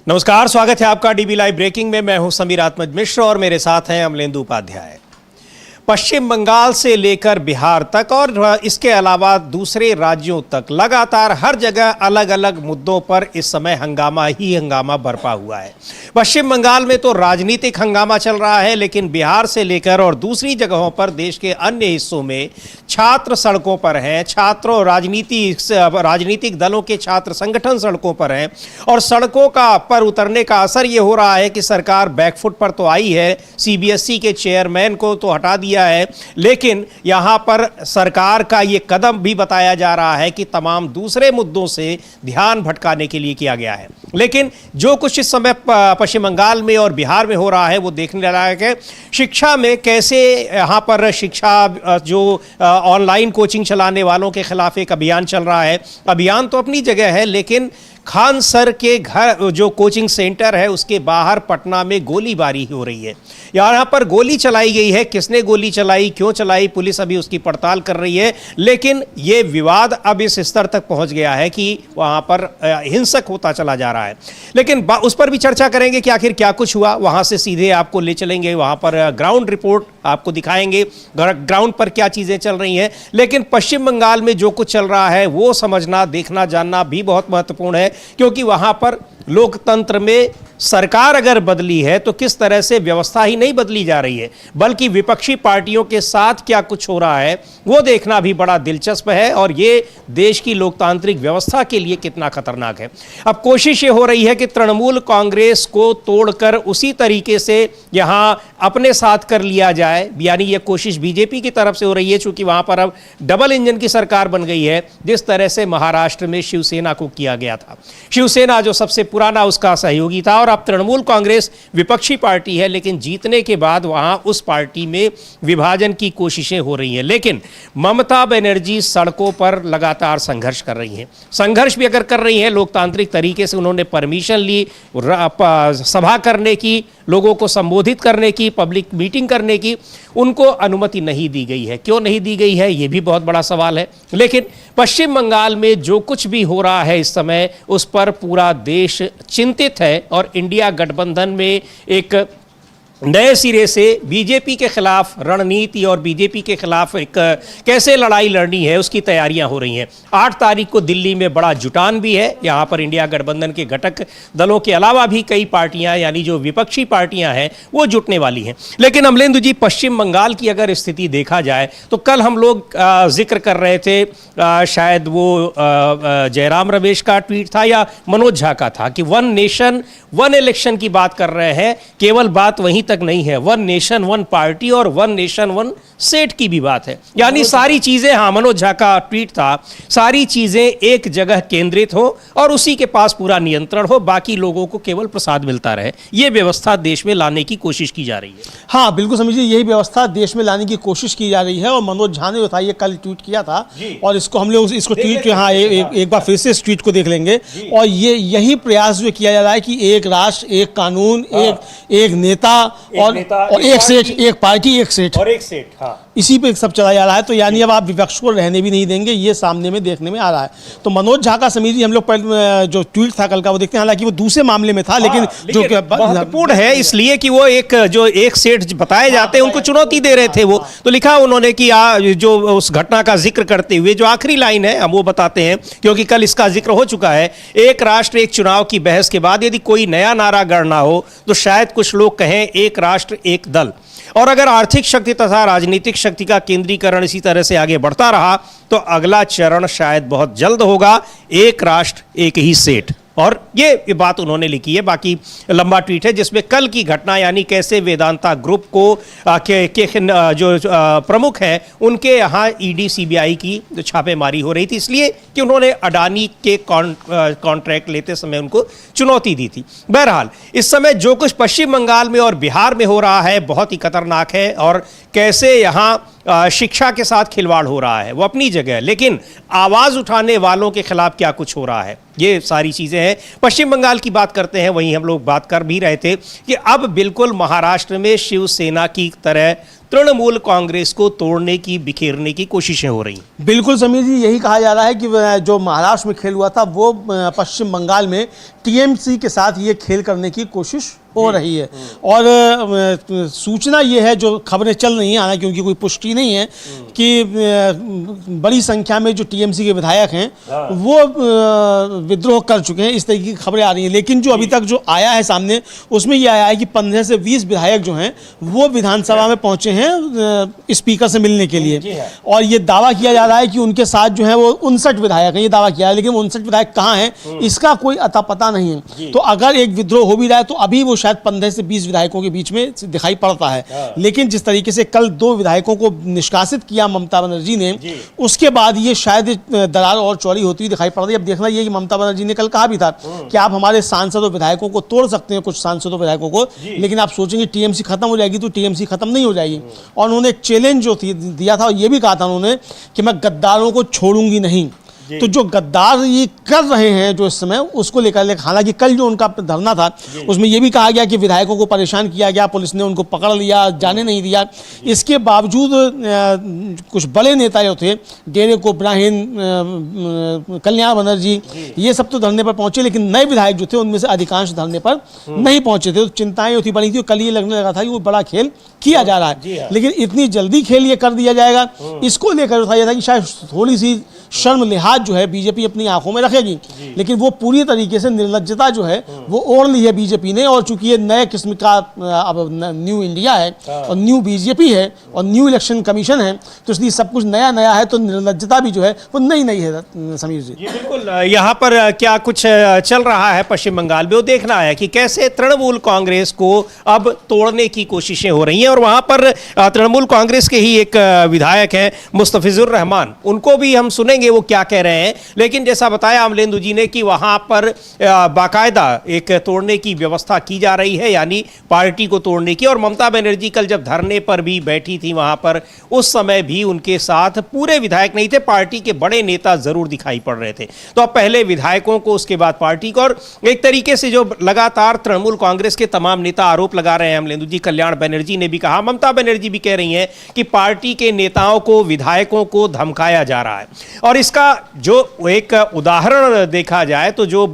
नमस्कार, स्वागत है आपका डीबी लाइव ब्रेकिंग में। मैं हूं समीर आत्मज मिश्र और मेरे साथ हैं अमलेंदु उपाध्याय। पश्चिम बंगाल से लेकर बिहार तक और इसके अलावा दूसरे राज्यों तक लगातार हर जगह अलग अलग मुद्दों पर इस समय हंगामा ही हंगामा बरपा हुआ है। पश्चिम बंगाल में तो राजनीतिक हंगामा चल रहा है, लेकिन बिहार से लेकर और दूसरी जगहों पर देश के अन्य हिस्सों में छात्र सड़कों पर हैं। छात्रों राजनीतिक दलों के छात्र संगठन सड़कों पर हैं और सड़कों का पर उतरने का असर ये हो रहा है कि सरकार बैकफुट पर तो आई है, सीबीएसई के चेयरमैन को तो हटा दिया है, लेकिन यहां पर सरकार का ये कदम भी बताया जा रहा है कि तमाम दूसरे मुद्दों से ध्यान भटकाने के लिए किया गया है। लेकिन जो कुछ इस समय पश्चिम बंगाल में और बिहार में हो रहा है वो देखने लायक है। शिक्षा में कैसे यहाँ पर शिक्षा जो ऑनलाइन कोचिंग चलाने वालों के खिलाफ एक अभियान चल रहा है। अभियान तो अपनी जगह है, लेकिन खान सर के घर जो कोचिंग सेंटर है उसके बाहर पटना में गोलीबारी हो रही है। यहाँ पर गोली चलाई गई है। किसने गोली चलाई, क्यों चलाई, पुलिस अभी उसकी पड़ताल कर रही है। लेकिन ये विवाद अब इस स्तर तक पहुंच गया है कि वहाँ पर हिंसक होता चला जा रहा है। लेकिन उस पर भी चर्चा करेंगे कि आखिर क्या कुछ हुआ। वहाँ से सीधे आपको ले चलेंगे, वहाँ पर ग्राउंड रिपोर्ट आपको दिखाएंगे, ग्राउंड पर क्या चीज़ें चल रही हैं। लेकिन पश्चिम बंगाल में जो कुछ चल रहा है वो समझना, देखना, जानना भी बहुत महत्वपूर्ण है, क्योंकि वहाँ पर लोकतंत्र में सरकार अगर बदली है तो किस तरह से व्यवस्था ही नहीं बदली जा रही है, बल्कि विपक्षी पार्टियों के साथ क्या कुछ हो रहा है वो देखना भी बड़ा दिलचस्प है और ये देश की लोकतांत्रिक व्यवस्था के लिए कितना खतरनाक है। अब कोशिश ये हो रही है कि तृणमूल कांग्रेस को तोड़कर उसी तरीके से यहाँ अपने साथ कर लिया जाए, यानी ये कोशिश बीजेपी की तरफ से हो रही है, चूंकि वहाँ पर अब डबल इंजन की सरकार बन गई है, जिस तरह से महाराष्ट्र में शिवसेना को किया गया था। शिवसेना जो सबसे पुराना उसका सहयोगी था और अब तृणमूल कांग्रेस विपक्षी पार्टी है, लेकिन जीतने के बाद वहां उस पार्टी में विभाजन की कोशिशें हो रही हैं। लेकिन ममता बनर्जी सड़कों पर लगातार संघर्ष कर रही हैं। संघर्ष भी अगर कर रही हैं लोकतांत्रिक तरीके से, उन्होंने परमिशन ली सभा करने की, लोगों को संबोधित करने की, पब्लिक मीटिंग करने की, उनको अनुमति नहीं दी गई है। क्यों नहीं दी गई है ये भी बहुत बड़ा सवाल है। लेकिन पश्चिम बंगाल में जो कुछ भी हो रहा है इस समय उस पर पूरा देश चिंतित है और इंडिया गठबंधन में एक नए सिरे से बीजेपी के खिलाफ रणनीति और बीजेपी के खिलाफ एक कैसे लड़ाई लड़नी है उसकी तैयारियां हो रही हैं। 8 तारीख को दिल्ली में बड़ा जुटान भी है। यहाँ पर इंडिया गठबंधन के घटक दलों के अलावा भी कई पार्टियां, यानी जो विपक्षी पार्टियां हैं वो जुटने वाली हैं। लेकिन अमलेंदु जी, पश्चिम बंगाल की अगर स्थिति देखा जाए तो कल हम लोग जिक्र कर रहे थे, शायद वो जयराम रमेश का ट्वीट था या मनोज झा का था, कि 1 नेशन 1 इलेक्शन की बात कर रहे हैं। केवल बात वहीं तक नहीं है, 1 नेशन 1 पार्टी और 1 नेशन 1 सेट की भी बात है। यानी सारी चीजें, हाँ मनोज झा का ट्वीट था, सारी चीजें एक जगह केंद्रित हो और उसी के पास पूरा नियंत्रण हो, बाकी लोगों को केवल प्रसाद मिलता रहे। ये व्यवस्था देश में लाने की कोशिश की जा रही है। हाँ बिल्कुल समझिए, यही व्यवस्था देश में लाने की कोशिश की जा रही है। और मनोज झा ने बताइए कल ट्वीट किया था और इसको हम लोग इसको ट्वीट, हाँ एक बार फिर से इस ट्वीट को देख लेंगे। और ये यही प्रयास जो किया जा रहा है कि एक राष्ट्र, एक कानून, एक नेता और एक सेठ, एक पार्टी, एक सेठ और एक सेठ, हाँ, इसी पे सब चला जा रहा है। तो यानी अब आप विपक्ष को रहने भी नहीं देंगे, ये सामने में देखने में आ रहा है। तो मनोज झा का समीर जी, हम लोग जो ट्वीट था कल का वो देखते हैं। हालांकि वो दूसरे मामले में था, लेकिन जो महत्वपूर्ण है इसलिए कि वो एक सेठ बताए जाते हैं, उनको चुनौती दे रहे थे। वो तो लिखा उन्होंने कि जो उस घटना का जिक्र करते हुए जो आखिरी लाइन है हम वो बताते हैं, क्योंकि कल इसका जिक्र हो चुका है। एक राष्ट्र एक चुनाव की बहस के बाद यदि कोई नया नारा गढ़ना हो तो शायद कुछ लोग कहें एक राष्ट्र एक दल। और अगर आर्थिक शक्ति तथा राजनीतिक शक्ति का केंद्रीकरण इसी तरह से आगे बढ़ता रहा तो अगला चरण शायद बहुत जल्द होगा, एक राष्ट्र एक ही सेठ। और ये बात उन्होंने लिखी है। बाकी लंबा ट्वीट है जिसमें कल की घटना, यानी कैसे वेदांता ग्रुप को जो प्रमुख हैं उनके यहाँ ईडी सीबीआई की छापेमारी हो रही थी, इसलिए कि उन्होंने अडानी के कॉन्ट्रैक्ट लेते समय उनको चुनौती दी थी। बहरहाल इस समय जो कुछ पश्चिम बंगाल में और बिहार में हो रहा है बहुत ही खतरनाक है और कैसे यहाँ शिक्षा के साथ खिलवाड़ हो रहा है वो अपनी जगह है, लेकिन आवाज उठाने वालों के खिलाफ क्या कुछ हो रहा है ये सारी चीजें हैं। पश्चिम बंगाल की बात करते हैं, वहीं हम लोग बात कर भी रहे थे कि अब बिल्कुल महाराष्ट्र में शिवसेना की तरह तृणमूल कांग्रेस को तोड़ने की, बिखेरने की कोशिशें हो रही हैं। बिल्कुल समीर जी, यही कहा जा रहा है कि जो महाराष्ट्र में खेल हुआ था वो पश्चिम बंगाल में टीएमसी के साथ ये खेल करने की कोशिश हो रही है। और सूचना ये है, जो खबरें चल रही हैं, हालांकि उनकी कोई पुष्टि नहीं है, कि बड़ी संख्या में जो टीएमसी के विधायक हैं वो विद्रोह कर चुके हैं, इस तरीके की खबरें आ रही हैं। लेकिन जो अभी तक जो आया है सामने, उसमें ये आया है कि 15 से 20 विधायक जो हैं वो विधानसभा में पहुंचे हैं स्पीकर से मिलने के लिए। और ये दावा किया जा रहा है कि उनके साथ जो है वो 59 विधायक हैं, ये दावा किया है। लेकिन 59 विधायक कहाँ हैं, इसका कोई अता पता नहीं है। तो अगर एक विद्रोह हो भी रहा है तो अभी वो शायद 15 से 20 विधायकों के बीच में दिखाई पड़ता है। लेकिन जिस तरीके से कल 2 विधायकों को निष्कासित किया ममता बनर्जी ने, उसके बाद ये शायद दरार और चौड़ी होती हुई दिखाई पड़ रही है। अब देखना ये कि ममता बनर्जी ने कल कहा भी था कि आप हमारे सांसदों विधायकों को तोड़ सकते हैं, कुछ सांसदों विधायकों को, लेकिन आप सोचेंगे टीएमसी खत्म हो जाएगी, तो टीएमसी खत्म नहीं हो जाएगी। और उन्होंने एक चैलेंज जो दिया था, ये भी कहा था उन्होंने कि मैं गद्दारों को छोड़ूंगी नहीं। तो जो गद्दार ये कर रहे हैं जो इस समय, उसको लेकर, हालांकि कल जो उनका धरना था उसमें यह भी कहा गया कि विधायकों को परेशान किया गया, पुलिस ने उनको पकड़ लिया, जाने नहीं दिया। इसके बावजूद कुछ बड़े नेता जो थे, डेरेक ओब्रायन, कल्याण बनर्जी, ये सब तो धरने पर पहुंचे, लेकिन नए विधायक जो थे उनमें से अधिकांश धरने पर नहीं पहुंचे थे। तो चिंताएं होती बनी थी। कल ये लगने लगा था कि वो बड़ा खेल किया जा रहा है, लेकिन इतनी जल्दी खेल ये कर दिया जाएगा, इसको लेकर उठाया था कि शायद थोड़ी सी शर्म लिहाज जो है बीजेपी अपनी आंखों में रखेगी। लेकिन वो पूरी तरीके से निर्लज्जता जो है वो ओढ़ ली है बीजेपी ने। और चूंकि ये नए किस्म का अब न्यू इंडिया है और न्यू बीजेपी है और न्यू इलेक्शन कमीशन है, तो इसलिए सब कुछ नया नया है, तो निर्लज्जता भी जो है वो नई नई है। समीर जी, बिल्कुल, यहाँ पर क्या कुछ चल रहा है पश्चिम बंगाल में, वो देखना है कि कैसे तृणमूल कांग्रेस को अब तोड़ने की कोशिशें हो रही हैं। और वहां पर तृणमूल कांग्रेस के ही एक विधायक हैं मुस्तफिजुर रहमान, उनको भी हम सुनेंगे वो क्या कह रहे हैं। लेकिन जैसा बताया अमलेंदु जी ने कि वहां पर बाकायदा एक तोड़ने की व्यवस्था की जा रही है, यानी पार्टी को तोड़ने की। और ममता बनर्जी कल जब धरने पर भी बैठी थी वहां पर, उस समय भी उनके साथ पूरे विधायक नहीं थे, पार्टी के बड़े नेता जरूर दिखाई पड़ रहे थे। तो अब पहले विधायकों को, उसके बाद पार्टी को। और एक तरीके से जो लगातार तृणमूल कांग्रेस के तमाम नेता आरोप लगा रहे हैं अमलेंदु जी, कल्याण बनर्जी ने भी कहा, ममता बनर्जी भी कह रही हैं कि पार्टी के नेताओं को, विधायकों को धमकाया जा रहा है। और इसका जो एक उदाहरण देखा जाए तो जो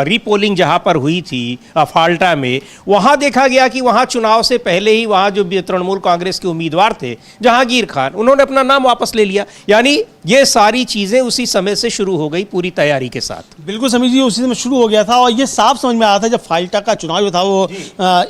रीपोलिंग जहां पर हुई थी फाल्टा में, वहां देखा गया कि वहां चुनाव से पहले ही वहां जो तृणमूल कांग्रेस के उम्मीदवार थे जहांगीर खान, उन्होंने अपना नाम वापस ले लिया। यानी ये सारी चीजें उसी समय से शुरू हो गई, पूरी तैयारी के साथ। बिल्कुल समीर जी, उसी समय शुरू हो गया था। और ये साफ समझ में आया था जब फाल्टा का चुनाव जो था वो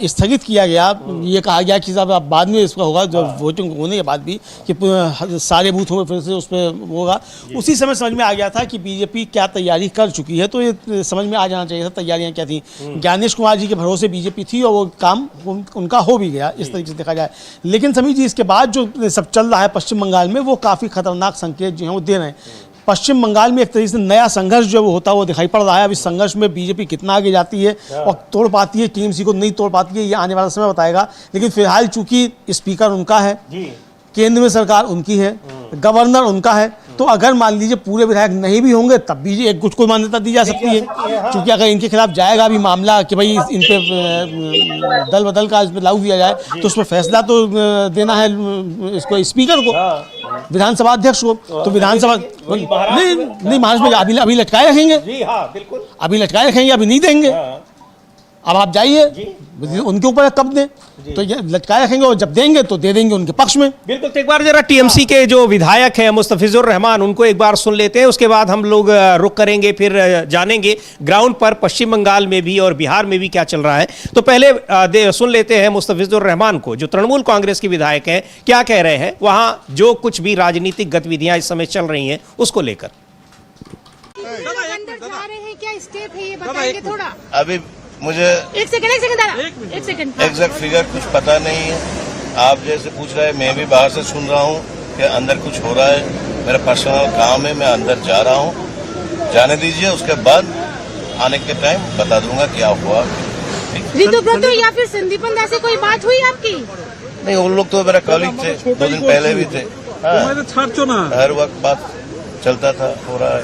स्थगित किया गया। ये कहा गया कि साहब अब बाद में इसका होगा, जब वोटिंग होने के बाद भी, कि सारे बूथों में फिर से उस पर होगा। उसी समय समझ में आ गया था कि बीजेपी क्या तैयारी कर चुकी है। तो ये समझ में आ जाना चाहिए था तैयारियां क्या थी। ज्ञानेश कुमार जी के भरोसे बीजेपी थी और वो काम उनका हो भी गया, इस तरीके से देखा जाए। लेकिन समीर जी, इसके बाद जो सब चल रहा है पश्चिम बंगाल में, वो काफ़ी खतरनाक संकेत जो हैं वो दे रहे हैं। पश्चिम बंगाल में एक तरीके से नया संघर्ष जो होता है वो दिखाई पड़ रहा है। अब इस संघर्ष में बीजेपी कितना आगे जाती है और तोड़ पाती है टीएमसी को, नहीं तोड़ पाती है, ये आने वाला समय बताएगा। लेकिन फिलहाल चूंकि स्पीकर उनका है, केंद्र में सरकार उनकी है, गवर्नर उनका है, तो अगर मान लीजिए पूरे विधायक नहीं भी होंगे तब भी एक गुट को मान्यता दी जा सकती है। क्योंकि अगर इनके खिलाफ जाएगा भी मामला कि भाई इन पे दल बदल का इस पर लागू किया जाए, तो उस पर फैसला तो देना है इसको स्पीकर को, विधानसभा अध्यक्ष को। तो विधानसभा नहीं महाराष्ट्र में अभी लटकाए रखेंगे, अभी लटकाए रखेंगे, अभी नहीं देंगे। अब आप जाइए, उनके ऊपर कब दें, तो ये लटकाए रखेंगे और जब देंगे तो दे देंगे उनके पक्ष में। बिल्कुल। तो एक बार जरा टीएमसी के जो विधायक हैं मुस्तफिजुर रहमान, उनको एक बार सुन लेते हैं, उसके बाद हम लोग रुक करेंगे, फिर जानेंगे ग्राउंड पर पश्चिम बंगाल में भी और बिहार में भी क्या चल रहा है। तो पहले सुन लेते हैं मुस्तफिजुर रहमान को, जो तृणमूल कांग्रेस के विधायक हैं, क्या कह रहे हैं वहां जो कुछ भी राजनीतिक गतिविधियां इस समय चल रही हैं उसको लेकर। क्या स्टेप है ये बताएंगे थोड़ा? अभी मुझे एक सेकंड एग्जैक्ट फिगर कुछ पता नहीं है। आप जैसे पूछ रहे हैं, मैं भी बाहर से सुन रहा हूँ कि अंदर कुछ हो रहा है। मेरा पर्सनल काम है, मैं अंदर जा रहा हूँ, जाने दीजिए, उसके बाद आने के टाइम बता दूंगा क्या हुआ। ऋतुव्रत या फिर संदीपन दास से कोई बात हुई आपकी? नहीं, उन लोग तो मेरा कॉलीग थे, 2 दिन पहले भी थे। हर वक्त बात चलता था, हो रहा है,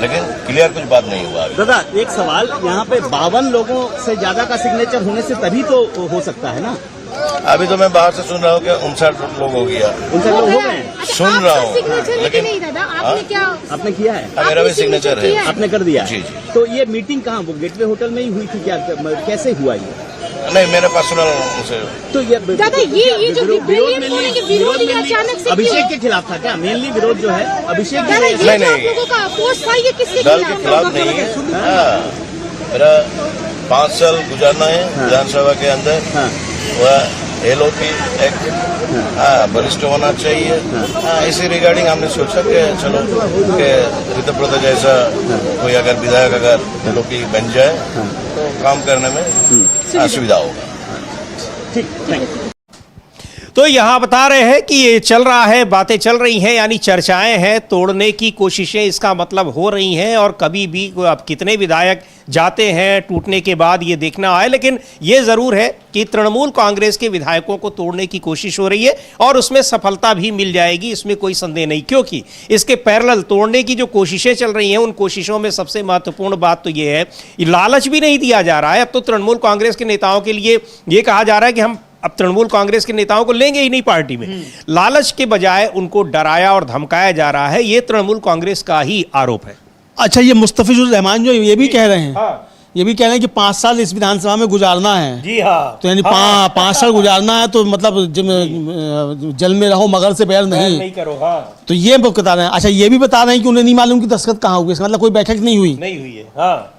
लेकिन क्लियर कुछ बात नहीं हुआ। दादा, एक सवाल, यहाँ पे 52 लोगों से ज्यादा का सिग्नेचर होने से तभी तो हो सकता है ना? अभी तो मैं बाहर से सुन रहा हूँ कि 59 लोग हो गया। 59 लोग हो गए? सुन रहा हूँ, लेकिन लेकिन नहीं दादा, आपने क्या आपने किया है? मेरा भी सिग्नेचर है। आपने कर दिया? जी जी। तो ये मीटिंग कहाँ, वो गेटवे होटल में ही हुई थी क्या, कैसे हुआ ये? नहीं, मेरे पर्सनल से। तो ये दादा ये जो ब्रिलियंट होने के विरोध ये अचानक से अभिषेक के खिलाफ था क्या? मेनली विरोध जो है अभिषेक के दादा, ये नहीं, जो आप नहीं। लोगों का अपोज था ये किसके दल के खिलाफ नहीं है। हाँ, मेरा 5 साल गुजारना है विधानसभा के अंदर। हाँ। वह LOP एक्ट वरिष्ठ होना चाहिए। इसी रिगार्डिंग हमने सोचा कि चलो कि ऋतुप्रता जैसा कोई अगर विधायक अगर LOP बन जाए तो काम करने में असुविधा होगा। ठीक, थैंक यू। तो यहाँ बता रहे हैं कि ये चल रहा है, बातें चल रही हैं, यानी चर्चाएं हैं, तोड़ने की कोशिशें इसका मतलब हो रही हैं। और कभी भी अब कितने विधायक जाते हैं टूटने के बाद ये देखना आए, लेकिन ये ज़रूर है कि तृणमूल कांग्रेस के विधायकों को तोड़ने की कोशिश हो रही है और उसमें सफलता भी मिल जाएगी, इसमें कोई संदेह नहीं। क्योंकि इसके पैरेलल तोड़ने की जो कोशिशें चल रही हैं, उन कोशिशों में सबसे महत्वपूर्ण बात तो ये है, लालच भी नहीं दिया जा रहा है। अब तो तृणमूल कांग्रेस के नेताओं के लिए ये कहा जा रहा है कि हम अब तृणमूल कांग्रेस के नेताओं को लेंगे ही नहीं पार्टी में। लालच के बजाय उनको डराया और धमकाया जा रहा है, ये तृणमूल कांग्रेस का ही आरोप है। अच्छा, ये मुस्तफिजुर रहमान जो ये भी कह रहे हैं, ये भी कह रहे हैं कि 5 साल इस विधानसभा में गुजारना है। जी हाँ, तो यानी 5 साल गुजारना है, तो मतलब जल में रहो मगर से बैर नहीं करो। हाँ, तो ये बता रहे हैं। अच्छा, ये भी बता रहे हैं कि उन्हें नहीं मालूम कि दस्तखत कहाँ हुए, इसका मतलब कोई बैठक नहीं हुई। नहीं हुई है। हाँ,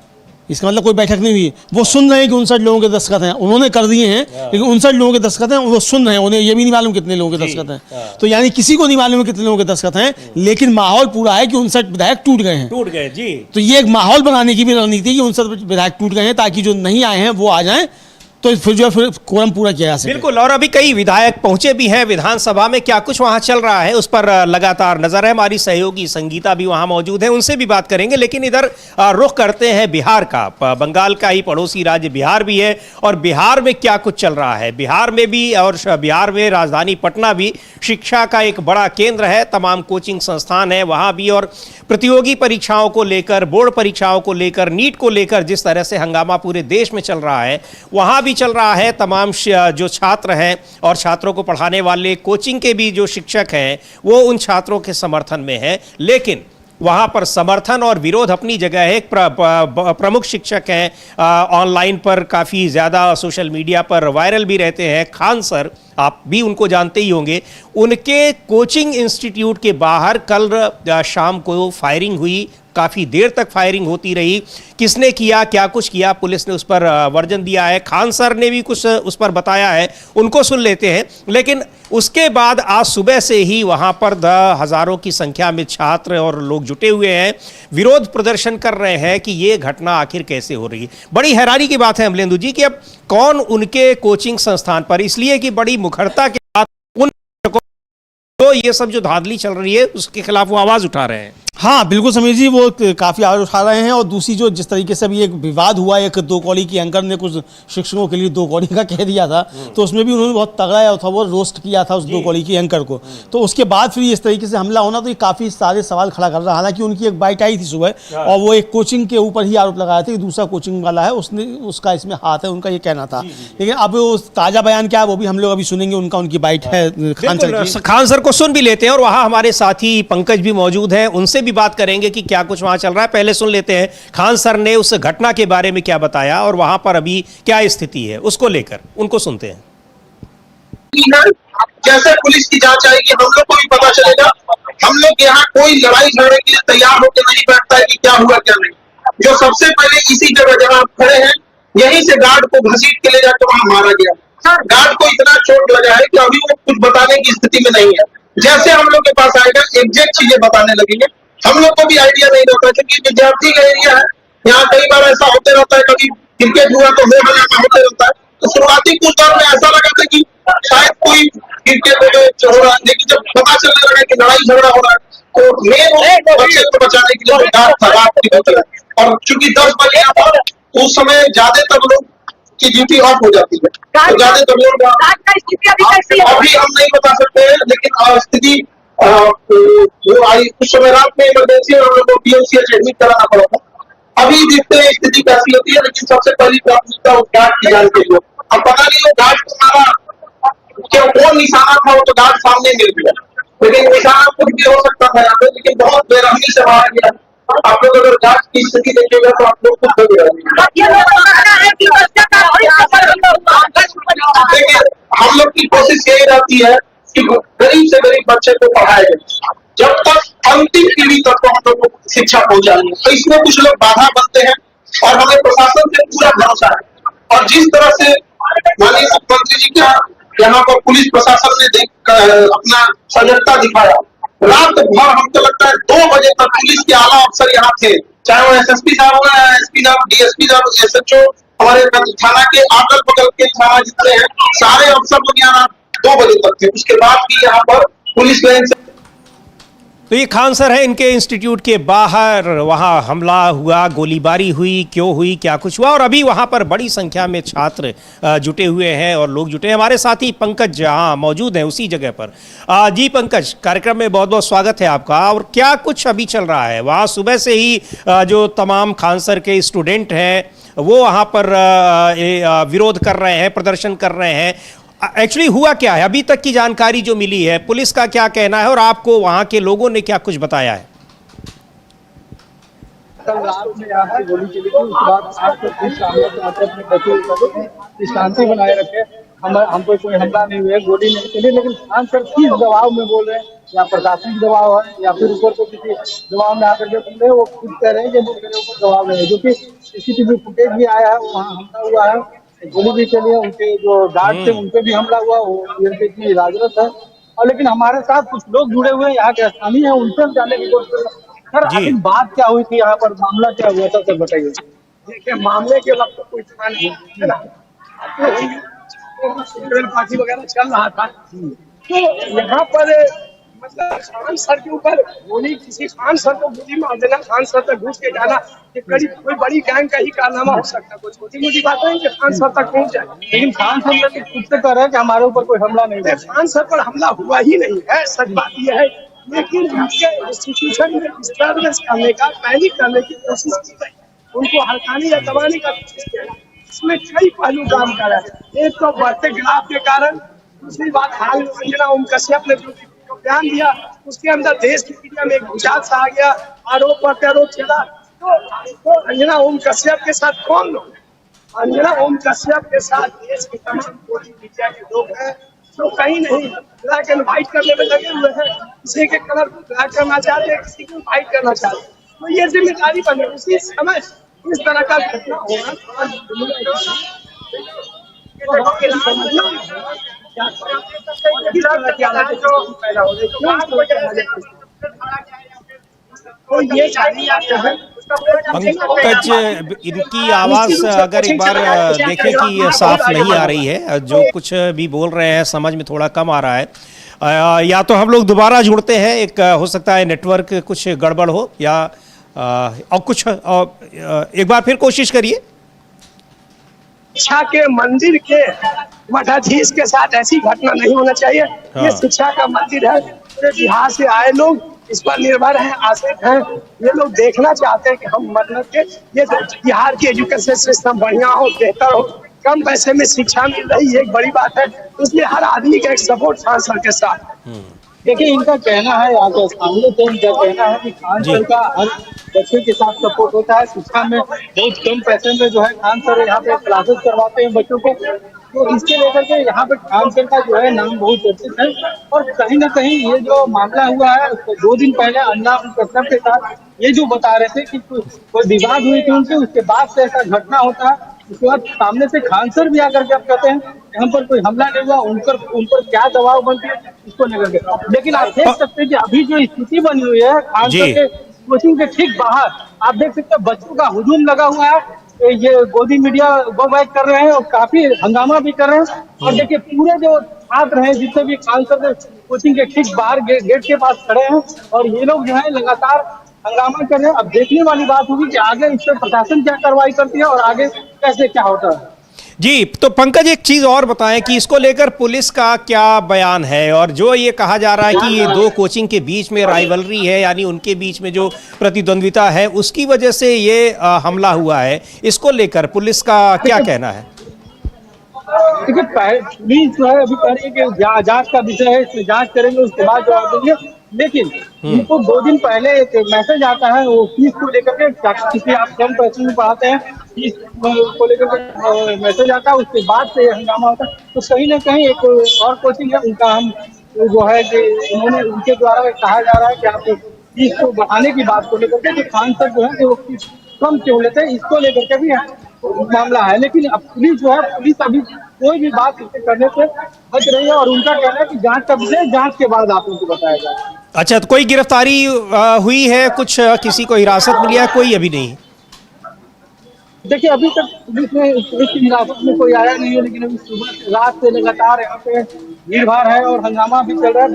इसका मतलब कोई बैठक नहीं हुई। वो सुन रहे हैं कि 59 लोगों के दस्तखत हैं, उन्होंने कर दिए हैं, लेकिन 59 लोगों के दस्तखत हैं, वो सुन रहे हैं, उन्हें ये भी नहीं मालूम कितने लोगों के दस्तखत हैं। तो यानी किसी को नहीं मालूम कितने लोगों के दस्तखत हैं, लेकिन माहौल पूरा है कि 59 विधायक टूट गए हैं। टूट गए जी। तो ये एक माहौल बनाने की भी रणनीति है कि 59 विधायक टूट गए हैं, ताकि जो नहीं आए हैं वो आ जाएं, तो फिर जो फिर कोरम पूरा किया जा सके। बिल्कुल। और अभी कई विधायक पहुंचे भी हैं विधानसभा में, क्या कुछ वहां चल रहा है उस पर लगातार नजर है। हमारी सहयोगी संगीता भी वहां मौजूद है, उनसे भी बात करेंगे। लेकिन इधर रुख करते हैं बिहार का। बंगाल का ही पड़ोसी राज्य बिहार भी है, और बिहार में क्या कुछ चल रहा है। बिहार में भी, और बिहार में राजधानी पटना भी शिक्षा का एक बड़ा केंद्र है, तमाम कोचिंग संस्थान है वहां भी। और प्रतियोगी परीक्षाओं को लेकर, बोर्ड परीक्षाओं को लेकर, नीट को लेकर जिस तरह से हंगामा पूरे देश में चल रहा है, वहां भी चल रहा है। तमाम जो छात्र हैं और छात्रों को पढ़ाने वाले कोचिंग के भी जो शिक्षक हैं, वो उन छात्रों के समर्थन में है। लेकिन वहाँ पर समर्थन और विरोध अपनी जगह है। एक प्रमुख शिक्षक हैं, ऑनलाइन पर काफ़ी ज़्यादा सोशल मीडिया पर वायरल भी रहते हैं, खान सर, आप भी उनको जानते ही होंगे। उनके कोचिंग इंस्टीट्यूट के बाहर कल शाम को फायरिंग हुई, काफ़ी देर तक फायरिंग होती रही। किसने किया, क्या कुछ किया, पुलिस ने उस पर वर्जन दिया है। खान सर ने भी कुछ उस पर बताया है, उनको सुन लेते हैं। लेकिन उसके बाद आज सुबह से ही वहाँ पर हज़ारों की संख्या में छात्र और लोग जुटे हुए हैं, विरोध प्रदर्शन कर रहे हैं कि ये घटना आखिर कैसे हो रही है। बड़ी हैरानी की बात है अमलेंदु जी कि अब कौन उनके कोचिंग संस्थान पर, इसलिए कि बड़ी मुखरता के साथ उन तो ये सब जो धांधली चल रही है उसके खिलाफ वो आवाज़ उठा रहे हैं। हाँ बिल्कुल समीर जी, वो काफ़ी आवाज़ उठा रहे हैं। और दूसरी जो जिस तरीके से अभी एक विवाद हुआ, एक 2 कौड़ी की एंकर ने कुछ शिक्षकों के लिए 2 कौड़ी का कह दिया था, तो उसमें भी उन्होंने बहुत तगड़ा था, वो रोस्ट किया था उस 2 कौड़ी की एंकर को। तो उसके बाद फिर इस तरीके से हमला होना, तो ये काफ़ी सारे सवाल खड़ा कर रहा है। हालांकि उनकी एक बाइट आई थी सुबह, और वो एक कोचिंग के ऊपर ही आरोप लगाया था कि दूसरा कोचिंग वाला है, उसने उसका इसमें हाथ है, उनका ये कहना था। लेकिन अब वो ताज़ा बयान क्या है वो भी हम लोग अभी सुनेंगे, उनकी बाइट है खान सर की। खान सर को सुन भी लेते हैं, और वहाँ हमारे साथी पंकज भी मौजूद हैं, उनसे भी बात करेंगे कि क्या कुछ वहां चल रहा है। पहले सुन लेते हैं खान सर ने उस घटना के बारे में क्या बताया और वहां पर अभी क्या स्थिति है उसको लेकर, उनको सुनते हैं। जैसे पुलिस की जांच आएगी हम लोग को भी पता चलेगा। हम लोग यहाँ कोई लड़ाई झगड़े के लिए तैयार होकर नहीं बैठता है कि क्या हुआ क्या नहीं। जो सबसे पहले इसी जगह जहाँ आप खड़े हैं, यहीं से गार्ड को घसीट के ले जाकर वहां मारा गया। गार्ड को इतना चोट लगा है कि अभी वो कुछ बताने की स्थिति में नहीं है। जैसे हम लोग के पास आएगा एग्जैक्ट चीजें बताने लगेंगे। हम लोग को भी आइडिया नहीं रहता, क्योंकि विद्यार्थी का एरिया है, यहाँ कई बार ऐसा होते रहता है, कभी क्रिकेट हुआ तो हो हंगामा होते रहता है। तो शुरुआती कुछ दौर में ऐसा लगा था कि शायद कोई क्रिकेट हो रहा है, लेकिन जब पता चलने लगा कि लड़ाई झगड़ा हो रहा है, तो मेन बच्चे को बचाने के लिए गार्ड था। और चूंकि 10 बजे यहाँ पर उस समय ज्यादातर लोग की ड्यूटी ऑफ हो जाती है, तो ज्यादातर लोग अभी हम नहीं बता सकते हैं, लेकिन स्थिति वो आई उस समय रात में इमरजेंसी और हम लोग को PMCH एडमिट कराना पड़ा था। अभी देखते हैं स्थिति कैसी होती है, लेकिन सबसे पहली प्राथमिकता उस गार्ड की जान के लिए। अब पता नहीं वो गार्ड को मारा क्या वो निशाना था, वो तो गार्ड सामने मिल गया, लेकिन निशाना कुछ भी हो सकता था यहाँ पे, लेकिन बहुत बेरहमी से मारा गया। आप लोग अगर जांच की स्थिति देखिएगा तो आप लोग खुद देखिए, हम लोग की कोशिश यही रहती है कि गरीब से गरीब बच्चे को पढ़ाया जाए, जब तक अंतिम पीढ़ी तक को हम लोग को शिक्षा पहुंचानी है। तो इसमें कुछ लोग बाधा बनते हैं और हमें प्रशासन से पूरा भरोसा है। और जिस तरह से माननीय मुख्यमंत्री जी का यहाँ पर पुलिस प्रशासन ने अपना सजगता दिखाया, रात भर हमको लगता है 2 बजे तक पुलिस के आला अफसर यहाँ थे, चाहे वो एसएसपी साहब हो, एसपी साहब, डीएसपी साहब, एसएचओ, हमारे थाना के अगल बगल के थाना जितने हैं सारे अफसर लोग यहाँ 2 बजे तक थे। उसके बाद भी यहाँ पर पुलिस लाइन से। तो ये खान सर है, इनके इंस्टीट्यूट के बाहर वहाँ हमला हुआ, गोलीबारी हुई, क्यों हुई, क्या कुछ हुआ, और अभी वहाँ पर बड़ी संख्या में छात्र जुटे हुए हैं और लोग जुटे हैं। हमारे साथी पंकज यहाँ मौजूद हैं उसी जगह पर। जी पंकज, कार्यक्रम में बहुत बहुत स्वागत है आपका। और क्या कुछ अभी चल रहा है वहाँ? सुबह से ही जो तमाम खान सर के स्टूडेंट हैं वो वहाँ पर विरोध कर रहे हैं, प्रदर्शन कर रहे हैं। एक्चुअली हुआ क्या है? अभी तक की जानकारी जो मिली है, पुलिस का क्या कहना है और आपको वहां के लोगों ने क्या कुछ बताया है? कल रात में यहाँ से गोली चली थी, उसके बाद आज तक पुलिस अपने बच्चे शांति बनाए रखे। हम पे कोई हमला नहीं हुआ, गोली नहीं चली, लेकिन खान सर किस दबाव में बोल रहे हैं, या प्रशासनिक दबाव है या फिर ऊपर को किसी दबाव में आकर के बोल रहे हैं, वो खुद कह रहे हैं कि मेरे ऊपर दबाव नहीं है। जो कि सीसीटीवी फुटेज भी आया है, वहाँ हमला हुआ है, गोली भी चली है, उनके जो गार्ड थे उन पे भी हमला हुआ, वो की इजाजत है। और लेकिन हमारे साथ कुछ लोग जुड़े हुए हैं यहाँ के स्थानीय है, उनसे हम जानने की कोशिश कर रहे हैं। सर आखिर बात क्या हुई थी यहाँ पर, मामला क्या हुआ था, सर बताइए। देखिए, मामले के वक्त कोई था नहीं है ना, पार्टी वगैरह चल रहा था, तो यहाँ पर मतलब खान सर के ऊपर गोली, किसी खान सर को गोली मार देना, खान सर तक घुस के जाना, ये करीब कोई बड़ी गैंग का ही कारनामा हो सकता है। कोई छोटी मोटी बात है कि खान सर तक पहुंच जाए, लेकिन खान सर खुद से कह रहे हैं कि हमारे ऊपर कोई हमला नहीं है। खान सर पर हमला हुआ ही नहीं है, सच बात यह है। लेकिन इंस्टीट्यूशन में डिस्टर्बेंस करने का, पैनिक करने की कोशिश की गई, उनको हड़काने या दबाने का कोशिश किया। इसमें कई पहलू काम कर रहे हैं। एक तो बढ़ते ग्राफ के कारण, दूसरी बात हाल में अंजना ओम कश्यप ने जो बयान दिया, उसके अंदर देश की मीडिया में एक भूचाल सा आ गया, आरोप प्रत्यारोप चला। तो अंजना ओम कश्यप के साथ कौन लोग? अंजना ओम कश्यप के साथ देश की तमाम पूरी मीडिया के लोग हैं जो कहीं नहीं ब्लैक एंड व्हाइट करने में लगे हुए हैं। किसी के कलर को ब्लैक करना चाहते हैं, किसी को व्हाइट करना चाहते हैं। तो ये जिम्मेदारी बने, उसी समय इस तरह का घटना होना तो ये पंकज, इनकी आवाज अगर एक बार देखें कि ये साफ नहीं आ रही है, जो कुछ भी बोल रहे हैं समझ में थोड़ा कम आ रहा है। या तो हम लोग दोबारा जुड़ते हैं, एक हो सकता है नेटवर्क कुछ गड़बड़ हो, या और कुछ एक बार फिर कोशिश करिए। शिक्षा के मंदिर के मठाधीश के साथ ऐसी घटना नहीं होना चाहिए। ये शिक्षा का मंदिर है, पूरे बिहार से आए लोग इस पर निर्भर हैं, आश्रित हैं। ये लोग देखना चाहते हैं कि हम मतलब के ये बिहार की एजुकेशन सिस्टम बढ़िया हो, बेहतर हो, कम पैसे में शिक्षा मिल रही है, एक बड़ी बात है। इसलिए हर आदमी का एक सपोर्ट खान सर के साथ। देखिए, इनका कहना है, यहाँ के सामने तो इनका कहना है कि खान सर का हर बच्चे के साथ सपोर्ट होता है। शिक्षा में बहुत कम पैसे में जो है खान सर यहाँ पे क्लासेस करवाते हैं बच्चों को। तो इसके लेकर के यहाँ पे खान सर का जो है नाम बहुत चर्चित है। और कहीं ना कहीं ये जो मामला हुआ है, 2 दिन पहले अन्ना कश्यप के साथ ये जो बता रहे थे कि कोई विवाद हुई थी उनसे, उसके बाद से ऐसा घटना होता है। उसके बाद सामने से खान सर भी आकर के अब कहते हैं यहाँ पर कोई हमला नहीं हुआ, उन पर क्या दबाव बनती है इसको लेकर के। लेकिन आप देख सकते हैं कि अभी जो स्थिति बनी हुई है खान सर के कोचिंग के ठीक बाहर, आप देख सकते हैं बच्चों का हुजूम लगा हुआ है। ये गोदी मीडिया गो बैक कर रहे हैं और काफी हंगामा भी कर रहे हैं। और देखिए, पूरे जो छात्र हैं जितने भी खान सर कोचिंग के ठीक बाहर गेट के पास खड़े हैं और ये लोग जो है लगातार हंगामा कर रहे हैं। अब देखने वाली बात होगी कि आगे इस पर प्रशासन क्या कार्रवाई करती है और आगे कैसे क्या होता है। जी, तो पंकज एक चीज और बताएं कि इसको लेकर पुलिस का क्या बयान है, और जो ये कहा जा रहा है कि ये 2 कोचिंग के बीच में राइवलरी है, यानी उनके बीच में जो प्रतिद्वंद्विता है उसकी वजह से ये हमला हुआ है, इसको लेकर पुलिस का क्या कहना है? देखिए पुलिस जो है अभी कह रही है कि जांच का विषय है, इसमें जांच करेंगे उसके बाद जवाब देंगे। लेकिन इनको 2 दिन पहले एक मैसेज आता है वो फीस को लेकर के, किसी आप कम पैसे में पढ़ाते हैं, फीस को लेकर के मैसेज आता है, उसके बाद से हंगामा होता है। तो कहीं ना कहीं एक और कोचिंग है उनका, हम जो है कि उन्होंने उनके द्वारा कहा जा रहा है कि आप फीस को बढ़ाने की बात को लेकर के खान सर जो है कि वो फीस कम क्यों लेते हैं, इसको लेकर के भी मामला है। लेकिन अब पुलिस जो है, पुलिस अभी कोई भी बात करने से बच रही है और उनका कहना है कि जांच का विषय जांच के बाद आप उनको बताया जाए। अच्छा, तो कोई गिरफ्तारी हुई है, कुछ किसी को हिरासत मिली है? कोई अभी नहीं। देखिए अभी तक पुलिस की हिरासत में कोई आया नहीं है, लेकिन अभी सुबह रात से लगातार यहाँ पे भीड़ भाड़ है और हंगामा भी चल रहा है।